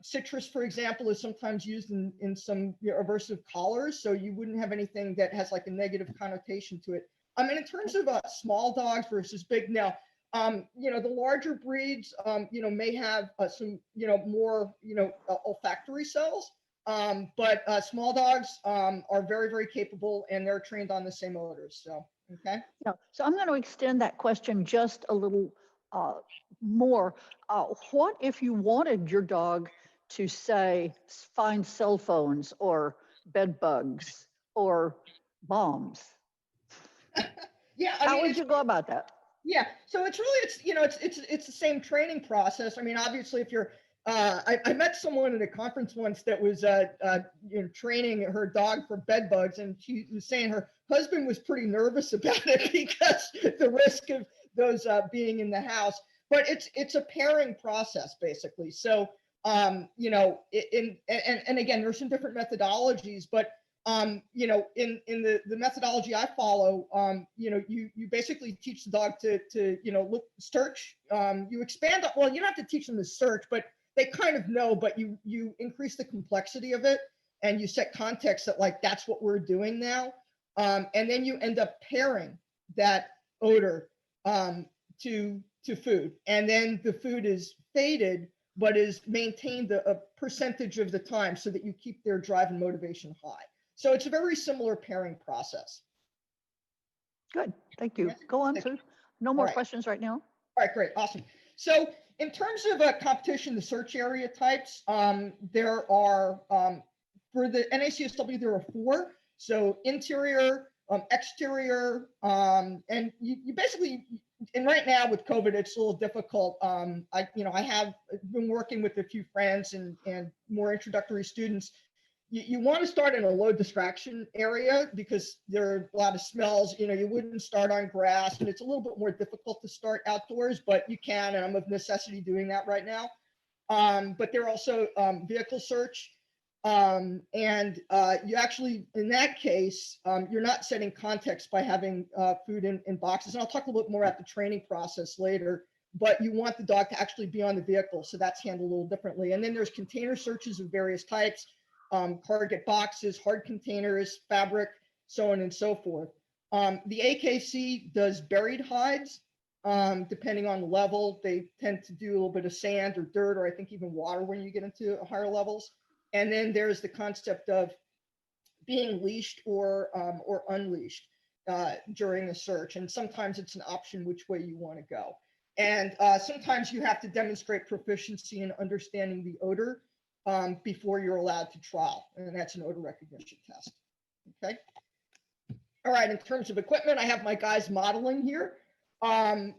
citrus, for example, is sometimes used in some aversive collars. So you wouldn't have anything that has like a negative connotation to it. I mean, in terms of small dogs versus big, now, the larger breeds, may have some, more, olfactory cells. But small dogs are very, very capable, and they're trained on the same odors. So, okay. Yeah. So I'm going to extend that question just a little more. What if you wanted your dog to, say, find cell phones or bed bugs or bombs? Yeah. How would you go about that? Yeah, so it's really it's the same training process. I mean, obviously, if you're I met someone at a conference once that was training her dog for bed bugs, and she was saying her husband was pretty nervous about it because the risk of those being in the house. But it's a pairing process basically. So and again, there's some different methodologies, but in the methodology I follow, you basically teach the dog to look, search. You expand. Well, you don't have to teach them to search, but they kind of know. But you increase the complexity of it, and you set context that like that's what we're doing now, and then you end up pairing that odor to food, and then the food is faded but is maintained a percentage of the time so that you keep their drive and motivation high. So it's a very similar pairing process. Good, thank you. Go on to, no more questions right now. All right, great, awesome. So in terms of competition, the search area types, there are, for the NACSW, there are 4. So interior, exterior, and you basically, and right now with COVID, it's a little difficult. I have been working with a few friends and more introductory students. You want to start in a low distraction area because there are a lot of smells. You wouldn't start on grass, and it's a little bit more difficult to start outdoors, but you can, and I'm of necessity doing that right now. But there are also vehicle search. And you actually, in that case, you're not setting context by having food in boxes. And I'll talk a little bit more about the training process later, but you want the dog to actually be on the vehicle. So that's handled a little differently. And then there's container searches of various types, target boxes, hard containers, fabric, so on and so forth. The AKC does buried hides. Depending on the level, they tend to do a little bit of sand or dirt, or I think even water when you get into higher levels. And then there's the concept of being leashed or unleashed during a search. And sometimes it's an option which way you want to go. And sometimes you have to demonstrate proficiency in understanding the odor before you're allowed to trial. And that's an odor recognition test. Okay. All right. In terms of equipment, I have my guys modeling here.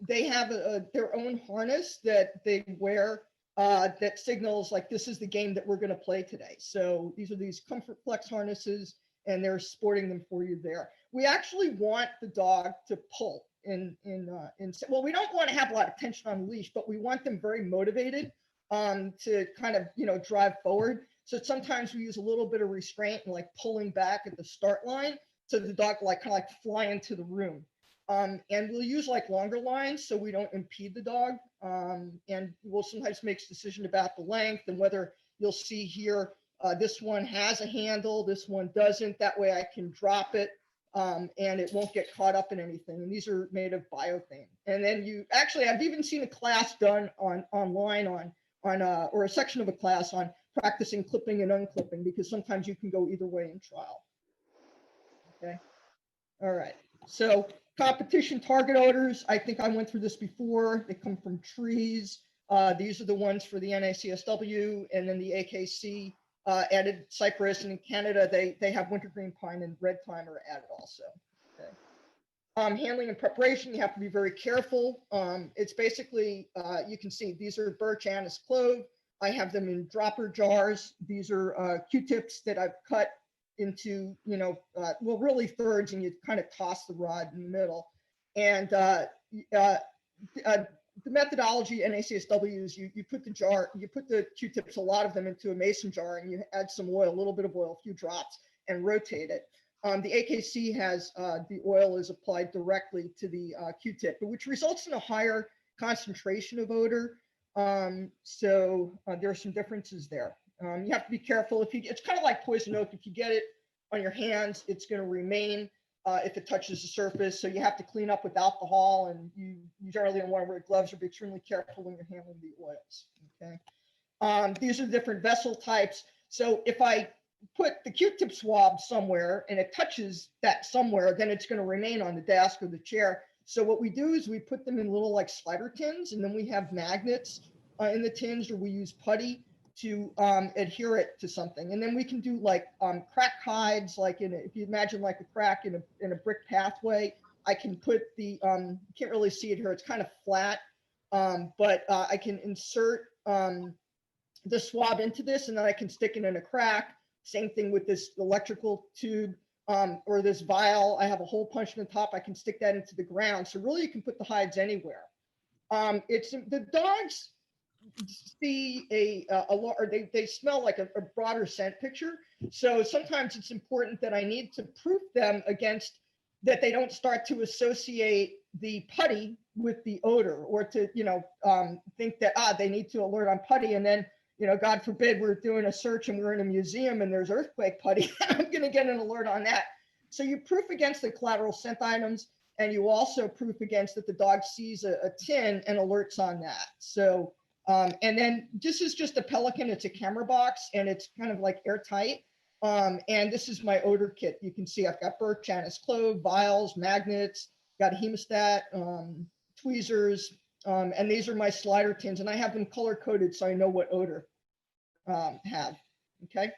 They have their own harness that they wear that signals like this is the game that we're going to play today. So these are these Comfort Flex harnesses, and they're sporting them for you there. We actually want the dog to pull well, we don't want to have a lot of tension on the leash, but we want them very motivated to kind of drive forward. So sometimes we use a little bit of restraint and like pulling back at the start line so the dog like kind of like fly into the room. And we'll use like longer lines so we don't impede the dog. And we'll sometimes make a decision about the length and whether you'll see here, this one has a handle, this one doesn't. That way I can drop it and it won't get caught up in anything. And these are made of biothane. And then I've even seen a class done online or a section of a class on practicing clipping and unclipping, because sometimes you can go either way in trial. Okay. All right. So competition target odors, I think I went through this before. They come from trees. These are the ones for the NACSW, and then the AKC added cypress, and in Canada, they have wintergreen pine and red thyme are added also. Okay. Handling and preparation, you have to be very careful. It's basically, you can see these are birch, anise, clove. I have them in dropper jars. These are Q-tips that I've cut into, well, really thirds, and you kind of toss the rod in the middle. And the methodology NACSW is you put the Q-tips, a lot of them, into a mason jar, and you add some oil, a little bit of oil, a few drops, and rotate it. The AKC has the oil is applied directly to the Q-tip, which results in a higher concentration of odor. So there are some differences there. You have to be careful. It's kind of like poison oak. If you get it on your hands, it's going to remain if it touches the surface. So you have to clean up with alcohol, and you generally don't want to wear gloves or be extremely careful when you're handling the oils. Okay. These are different vessel types. So if I put the Q-tip swab somewhere and it touches that somewhere, then it's going to remain on the desk or the chair. So what we do is we put them in little like slider tins, and then we have magnets in the tins, or we use putty to adhere it to something. And then we can do like crack hides, like if you imagine like a crack in a brick pathway, I can put the, can't really see it here, it's kind of flat, but I can insert the swab into this, and then I can stick it in a crack. Same thing with this electrical tube, or this vial. I have a hole punched in the top. I can stick that into the ground. So really you can put the hides anywhere. It's the dogs see or they smell like a broader scent picture. So sometimes it's important that I need to proof them against that they don't start to associate the putty with the odor, or to, think that, they need to alert on putty. And then, God forbid, we're doing a search and we're in a museum and there's earthquake putty. I'm going to get an alert on that. So you proof against the collateral scent items, and you also proof against that the dog sees a tin and alerts on that. So, and then this is just a Pelican. It's a camera box, and it's kind of like airtight. And this is my odor kit. You can see I've got birch, anise, clove, vials, magnets, got a hemostat, tweezers, and these are my slider tins, and I have them color coded so I know what odor have. Okay.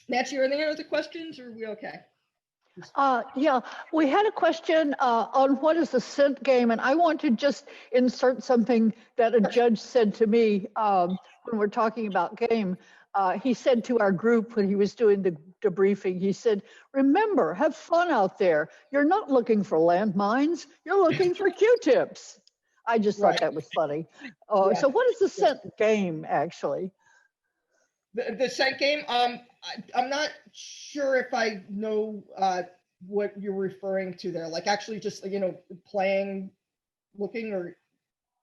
Nancy, are there any other questions, or are we okay? Yeah, we had a question on what is the scent game, and I want to just insert something that a judge said to me when we're talking about game. He said to our group when he was doing the debriefing, he said, remember, have fun out there. You're not looking for landmines, you're looking for Q-tips. I just thought that was funny. Yeah. So what is the scent game, actually? The scent game, I'm not sure if I know what you're referring to there. Like actually just, playing, looking, or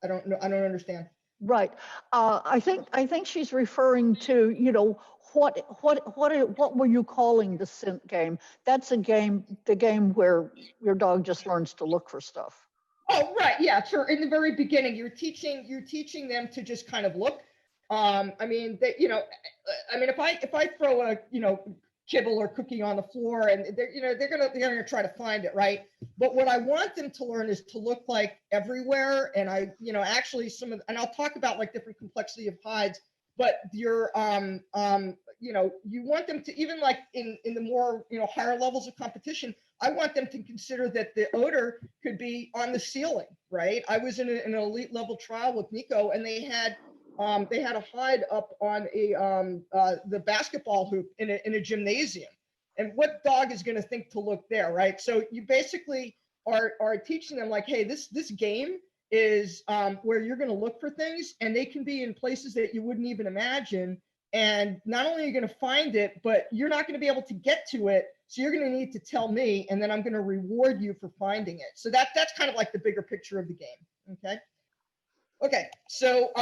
I don't know. I don't understand. Right. I think she's referring to, what were you calling the scent game? That's the game where your dog just learns to look for stuff. Oh, right. Yeah, sure. In the very beginning, you're teaching them to just kind of look. I mean, if I throw a, kibble or cookie on the floor, and they're gonna try to find it, right? But what I want them to learn is to look like everywhere. And actually and I'll talk about like different complexity of hides, but you want them to, even like in the more, higher levels of competition, I want them to consider that the odor could be on the ceiling, right? I was in an elite level trial with Nico, and they had a hide up on the basketball hoop in a gymnasium. And what dog is going to think to look there, right? So you basically are teaching them like, hey, this game is where you're going to look for things, and they can be in places that you wouldn't even imagine. And not only are you going to find it, but you're not going to be able to get to it. So you're going to need to tell me, and then I'm going to reward you for finding it. So that's kind of like the bigger picture of the game. Okay. Okay. So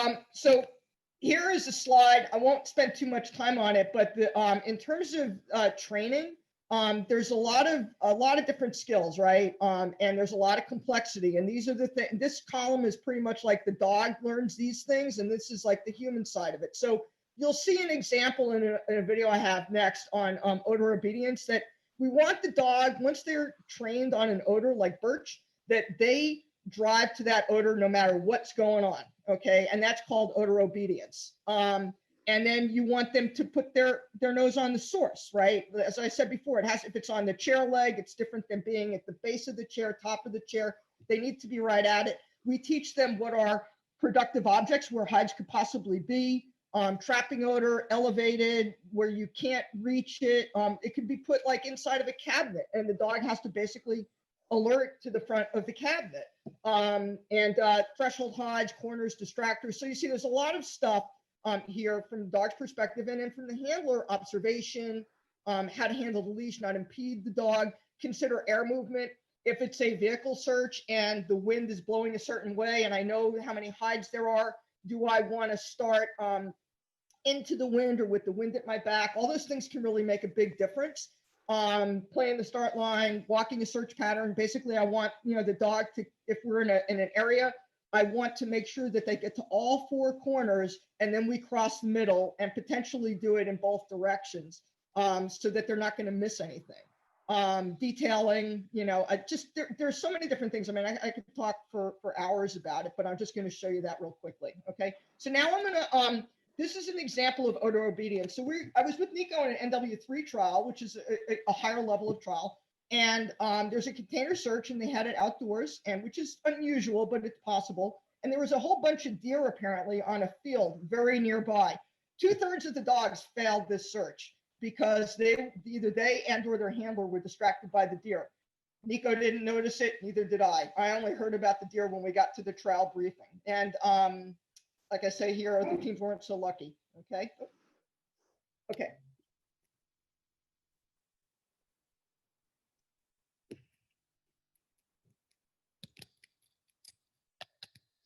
here is a slide. I won't spend too much time on it, but in terms of training, there's a lot of different skills, right? And there's a lot of complexity. And these are the things. This column is pretty much like the dog learns these things, and this is like the human side of it. So you'll see an example in a video I have next on odor obedience, that we want the dog, once they're trained on an odor like birch, that they drive to that odor no matter what's going on, okay? And that's called odor obedience. And then you want them to put their nose on the source, right? As I said before, if it's on the chair leg, it's different than being at the base of the chair, top of the chair. They need to be right at it. We teach them what are productive objects, where hides could possibly be. Trapping odor, elevated, where you can't reach it. It could be put like inside of a cabinet, and the dog has to basically alert to the front of the cabinet. And threshold hides, corners, distractors. So you see there's a lot of stuff here from the dog's perspective, and then from the handler, observation, how to handle the leash, not impede the dog, consider air movement. If it's a vehicle search and the wind is blowing a certain way, and I know how many hides there are, do I want to start into the wind or with the wind at my back? All those things can really make a big difference. Playing the start line, walking a search pattern. Basically, I want the dog to, if we're in an area, I want to make sure that they get to all four corners, and then we cross the middle and potentially do it in both directions, so that they're not going to miss anything. Detailing, there's so many different things. I mean, I could talk for hours about it, but I'm just going to show you that real quickly. Okay. So now I'm going to, this is an example of odor obedience. So I was with Nico in an NW3 trial, which is a higher level of trial. And there's a container search, and they had it outdoors, and which is unusual, but it's possible. And there was a whole bunch of deer apparently on a field very nearby. 2/3 of the dogs failed this search because either they and or their handler were distracted by the deer. Nico didn't notice it, neither did I. I only heard about the deer when we got to the trial briefing. And like I say here, the teams weren't so lucky. Okay. Okay.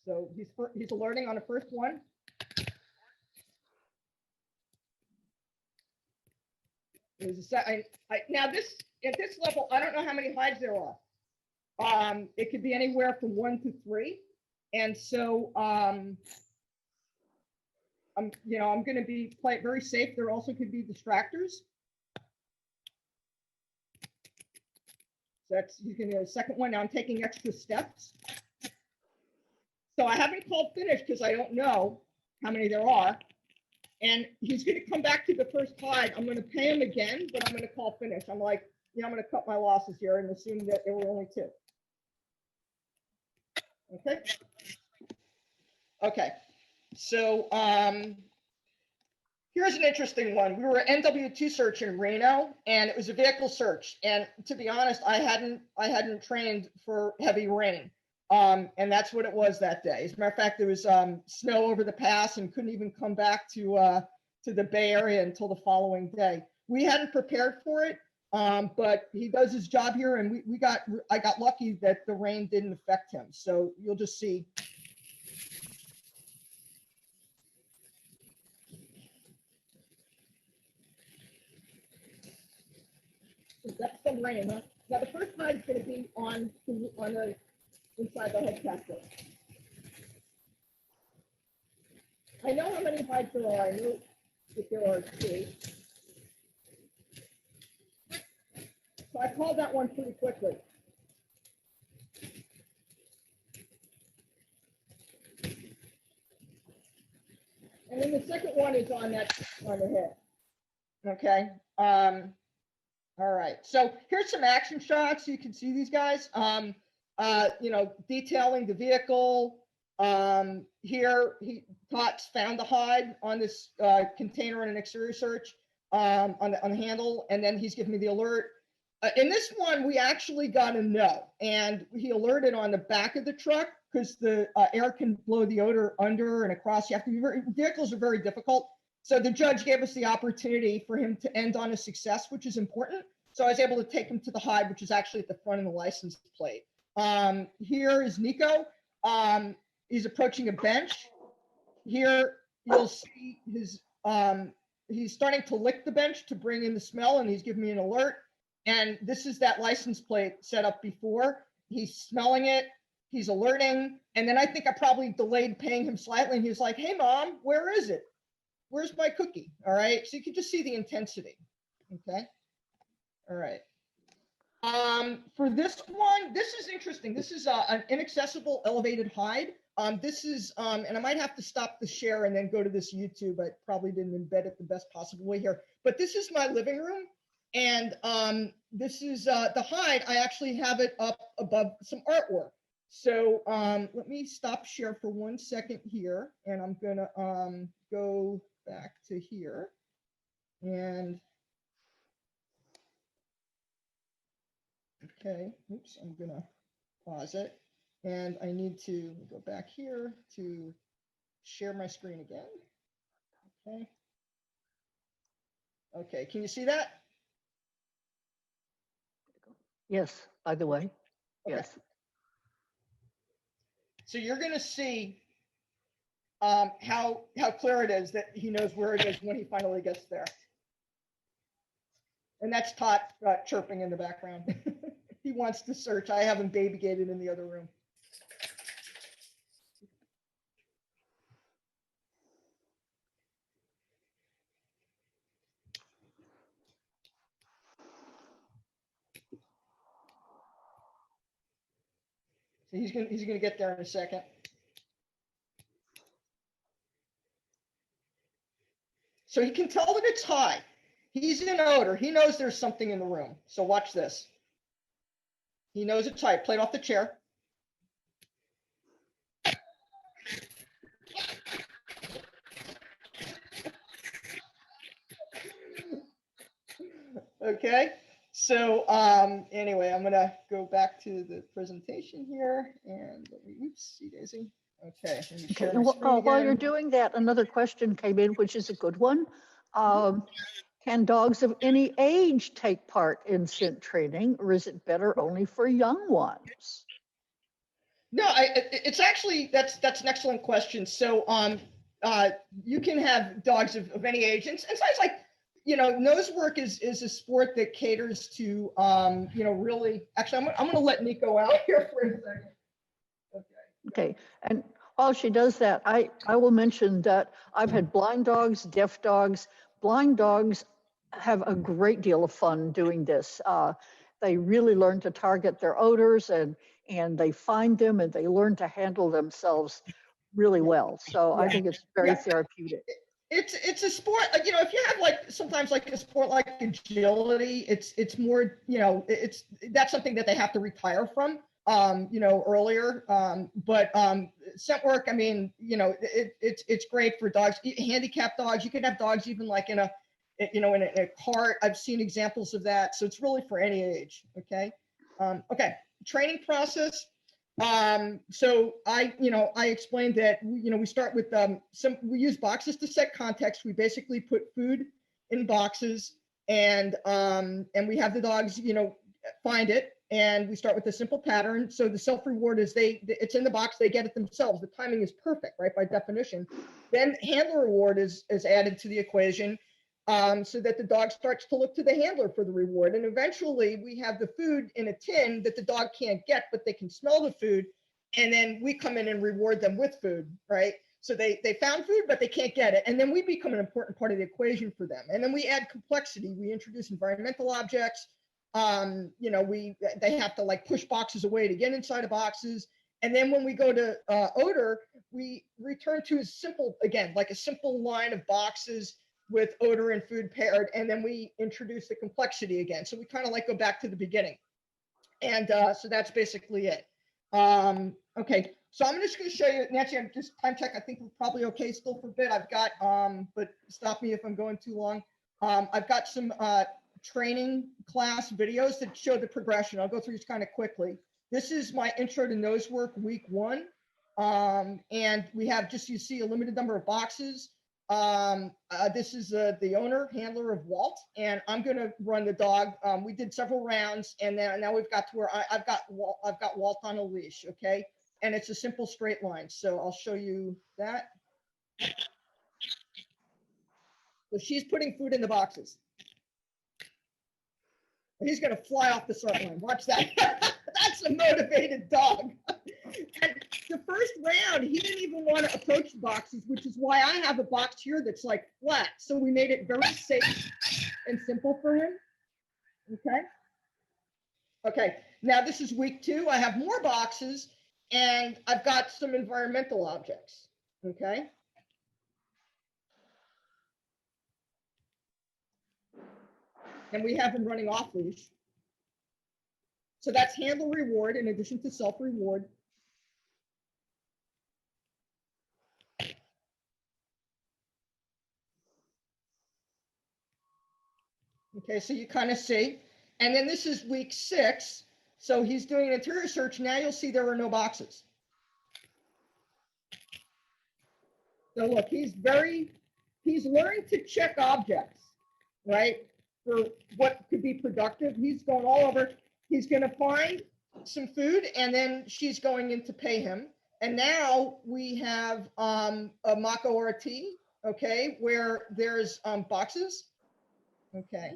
So he's alerting on the first one. Now this, at this level, I don't know how many hides there are. It could be anywhere from 1 to 3. And so I'm going to be very safe. There also could be distractors. So you can do a second one. Now I'm taking extra steps. So I haven't called finish because I don't know how many there are. And he's going to come back to the first hide. I'm going to pay him again, but I'm going to call finish. I'm like, I'm going to cut my losses here and assume that there were only 2. Okay. Okay. So here's an interesting one. We were at NW2 search in Reno, and it was a vehicle search. And to be honest, I hadn't trained for heavy rain. And that's what it was that day. As a matter of fact, there was snow over the pass and couldn't even come back to the Bay Area until the following day. We hadn't prepared for it, but he does his job here, and I got lucky that the rain didn't affect him. So you'll just see. That's some rain, huh? Now the first hide is going to be on the inside the head capsule. I know how many hides there are. I know that there are 2. So I called that one pretty quickly. And then the second one is on the head. Okay. All right. So here's some action shots. You can see these guys. Detailing the vehicle. Here, Tots found the hide on this container on an exterior search on the handle, and then he's giving me the alert. In this one, we actually got a no, and he alerted on the back of the truck because the air can blow the odor under and across. You have to be vehicles are very difficult. So the judge gave us the opportunity for him to end on a success, which is important. So I was able to take him to the hide, which is actually at the front of the license plate. Here is Nico. He's approaching a bench. Here you'll see he's starting to lick the bench to bring in the smell, and he's giving me an alert. And this is that license plate set up before. He's smelling it. He's alerting. And then I think I probably delayed paying him slightly. And he was like, "Hey, Mom, where is it? Where's my cookie?" All right. So you can just see the intensity. Okay. All right. For this one, this is interesting. This is an inaccessible elevated hide. This is, and I might have to stop the share and then go to this YouTube. I probably didn't embed it the best possible way here, but this is my living room. And this is the hide. I actually have it up above some artwork. So let me stop share for 1 second here. And I'm gonna go back to here. And okay, oops, I'm gonna pause it. And I need to go back here to share my screen again. Okay. Okay, can you see that? Yes, either way. Okay. Yes. So you're gonna see how clear it is that he knows where it is when he finally gets there. And that's Tot chirping in the background. He wants to search. I have him baby gated in the other room. So he's gonna get there in a second. So he can tell that it's high. He's in odor. He knows there's something in the room. So watch this. He knows it's tight. Play it off the chair. Okay. So anyway, I'm gonna go back to the presentation here and let me, oops, see Daisy. Okay, let me Okay, share and my screen while you're again. doing that, another question came in, which is a good one. Can dogs of any age take part in scent training, or is it better only for young ones? No, it's actually, that's an excellent question. So you can have dogs of any age, and sometimes, like, you know, nose work is a sport that caters to you know, really. Actually, I'm gonna let Nico out here for a second. Okay, and while she does that, I will mention that I've had blind dogs, deaf dogs. Blind dogs have a great deal of fun doing this. They really learn to target their odors, and they find them, and they learn to handle themselves really well. So I think it's very therapeutic. It's a sport, you know, if you have like sometimes like a sport like agility, it's more, you know, that's something that they have to retire from, you know, earlier. But scent work, I mean, you know, it's great for dogs, handicapped dogs. You can have dogs even like in a, you know, in a cart. I've seen examples of that. So it's really for any age. Okay. Okay. Training process. So I explained that, you know, we start with we use boxes to set context. We basically put food in boxes, and we have the dogs, you know, find it, and we start with a simple pattern. So the self-reward is it's in the box, they get it themselves. The timing is perfect, right, by definition. Then handler reward is added to the equation. So that the dog starts to look to the handler for the reward. And eventually we have the food in a tin that the dog can't get, but they can smell the food. And then we come in and reward them with food, right? So they found food, but they can't get it. And then we become an important part of the equation for them. And then we add complexity. We introduce environmental objects. You know, they have to like push boxes away to get inside of boxes. And then when we go to odor, we return to a simple, again, like a simple line of boxes with odor and food paired, and then we introduce the complexity again. So we kind of like go back to the beginning. And so that's basically it. Okay, so I'm just going to show you, Nancy, I'm just time check. I think we're probably okay still for a bit. I've got, but stop me if I'm going too long. I've got some training class videos that show the progression. I'll go through these kind of quickly. This is my intro to nose work week 1. And we have just, you see, a limited number of boxes. This is the owner, handler of Walt, and I'm going to run the dog. We did several rounds, and then now we've got to where I've got Walt on a leash, okay? And it's a simple straight line. So I'll show you that. So she's putting food in the boxes. And he's going to fly off the start line. Watch that. That's a motivated dog. And the first round, he didn't even want to approach the boxes, which is why I have a box here that's like flat. So we made it very safe and simple for him. Okay. Okay. Now this is week 2. I have more boxes, and I've got some environmental objects. Okay. And we have him running off leash. So that's handle reward in addition to self reward. Okay, so you kind of see. And then this is week 6. So he's doing an interior search. Now you'll see there are no boxes. So look, he's learning to check objects, right? For what could be productive. He's going all over. He's going to find some food, and then she's going in to pay him. And now we have a Mako RT, okay, where there's boxes. Okay.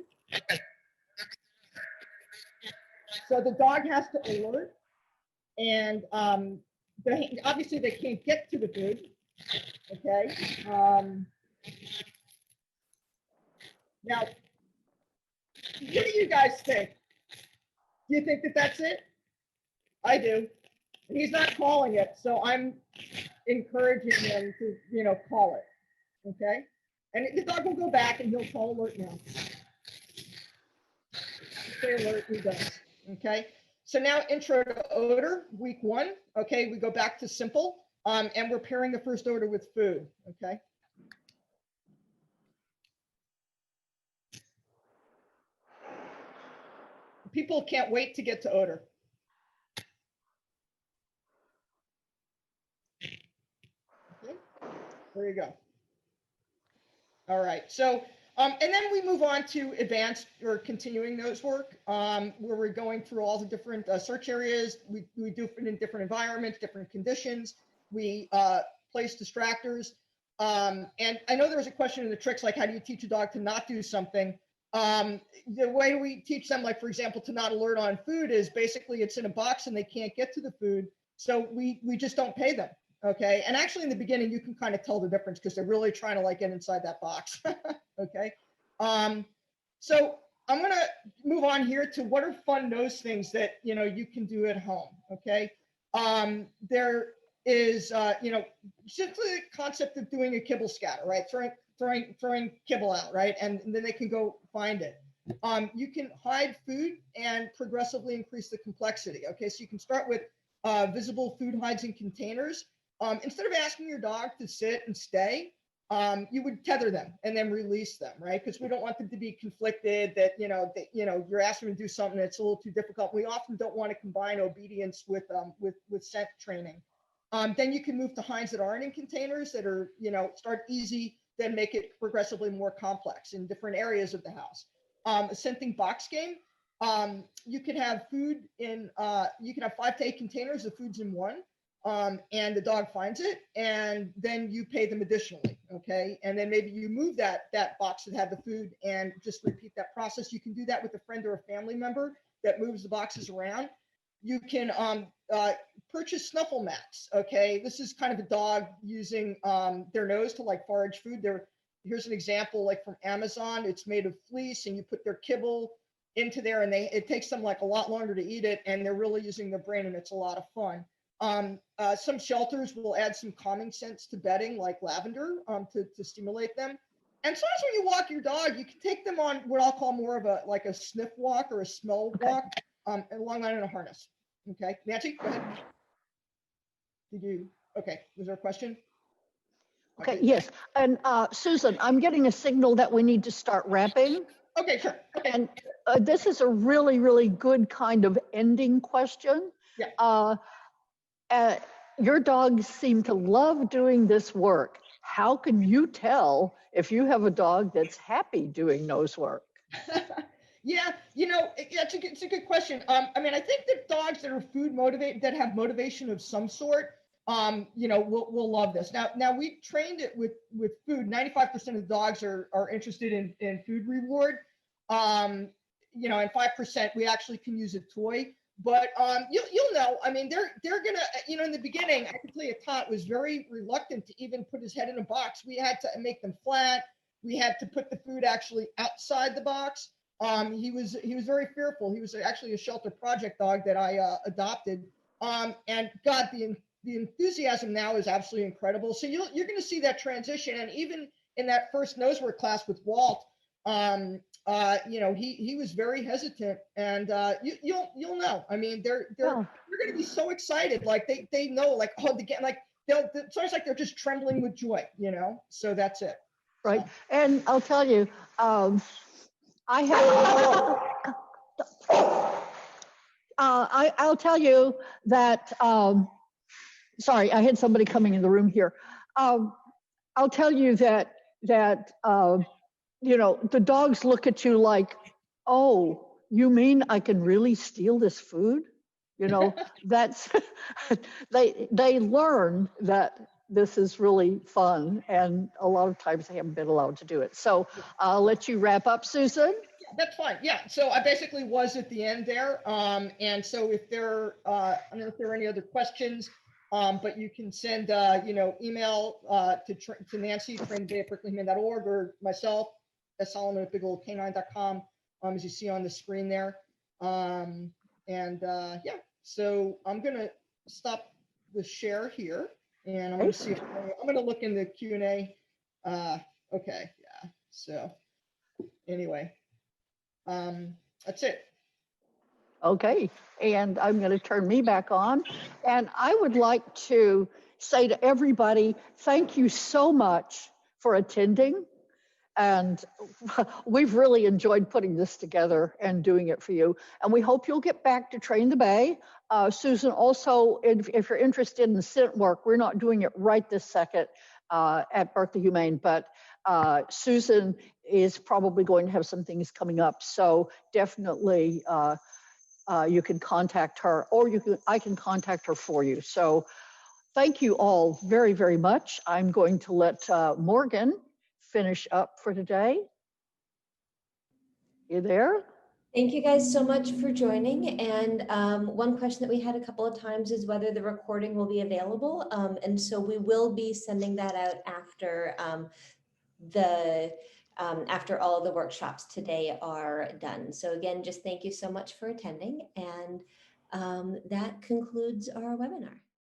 So the dog has to alert, and obviously they can't get to the food. Okay. Now, what do you guys think? Do you think that that's it? I do. He's not calling it, so I'm encouraging him to, you know, call it. Okay. And the dog will go back and he'll call alert now. Say alert, he does. Okay. So now intro to odor, week 1. Okay, we go back to simple, and we're pairing the first odor with food. Okay. People can't wait to get to odor. Okay, there you go. All right, so, and then we move on to advanced or continuing nose work, where we're going through all the different search areas. We do it in different environments, different conditions. We place distractors. And I know there was a question in the tricks, like how do you teach a dog to not do something? The way we teach them, like, for example, to not alert on food is basically it's in a box and they can't get to the food. So we just don't pay them. Okay. And actually in the beginning, you can kind of tell the difference because they're really trying to like get inside that box. Okay. So I'm going to move on here to what are fun nose things that, you can do at home. Okay. There is, simply the concept of doing a kibble scatter, right? Throwing kibble out, right? And then they can go find it. You can hide food and progressively increase the complexity. Okay. So you can start with visible food hides in containers. Instead of asking your dog to sit and stay, you would tether them and then release them, right? Because we don't want them to be conflicted that, you're asking them to do something that's a little too difficult. We often don't want to combine obedience with scent training. Then you can move to hinds that aren't in containers that are, start easy, then make it progressively more complex in different areas of the house. A scenting box game. You can have food in, you can have 5 to 8 containers, the food's in one. And the dog finds it, and then you pay them additionally, okay? And then maybe you move that box that had the food and just repeat that process. You can do that with a friend or a family member that moves the boxes around. You can purchase snuffle mats, okay? This is kind of a dog using their nose to like forage food. Here's an example like from Amazon. It's made of fleece, and you put their kibble into there, and it takes them like a lot longer to eat it, and they're really using their brain, and it's a lot of fun. Some shelters will add some calming scents to bedding, like lavender, to stimulate them. And sometimes when you walk your dog, you can take them on what I'll call more of a sniff walk or a smell walk, along line in a harness. Okay, Nancy, go ahead. Okay, was there a question? Okay, yes. And Susan, I'm getting a signal that we need to start wrapping. Okay, sure. Okay. And this is a really, really good kind of ending question. Yeah. Your dogs seem to love doing this work. How can you tell if you have a dog that's happy doing nose work? Yeah, it's a good question. I mean, I think that dogs that are food motivated, that have motivation of some sort, will love this. Now we trained it with food. 95% of the dogs are interested in food reward. And 5% we actually can use a toy. But you'll know. I mean, they're gonna, in the beginning, I can tell you, Tot was very reluctant to even put his head in a box. We had to make them flat. We had to put the food actually outside the box. He was very fearful. He was actually a shelter project dog that I adopted. And God, the enthusiasm now is absolutely incredible. So you're going to see that transition. And even in that first nose work class with Walt, he was very hesitant, and you'll know. I mean, they're going to be so excited, like they know, like, oh, again, like it's almost like they're just trembling with joy, So that's it. Right, and I'll tell you, I have. I'll tell you that. Sorry, I had somebody coming in the room here. I'll tell you that the dogs look at you like, oh, you mean I can really steal this food? That's they learn that this is really fun, and a lot of times they haven't been allowed to do it. So I'll let you wrap up, Susan. That's fine. Yeah. So I basically was at the end there. And so if there, I don't know if there are any other questions, but you can send, email to Nancy, traintoday@berkeleyhumane.org, or myself, solomon@bigoldcanine.com, as you see on the screen there. Yeah, so I'm going to stop the share here, and I'm going to see if I'm going to look in the Q&A. Okay. Yeah. So anyway. That's it. Okay, and I'm going to turn me back on. And I would like to say to everybody, thank you so much for attending. And we've really enjoyed putting this together and doing it for you. And we hope you'll get back to Train the Bay. Susan, also, if you're interested in scent work, we're not doing it right this second at Berkeley Humane, but Susan is probably going to have some things coming up. So definitely you can contact her, or I can contact her for you. So thank you all very, very much. I'm going to let Morgan finish up for today. You there? Thank you guys so much for joining. And one question that we had a couple of times is whether the recording will be available. And so we will be sending that out after after all of the workshops today are done. So again, just thank you so much for attending. And that concludes our webinar.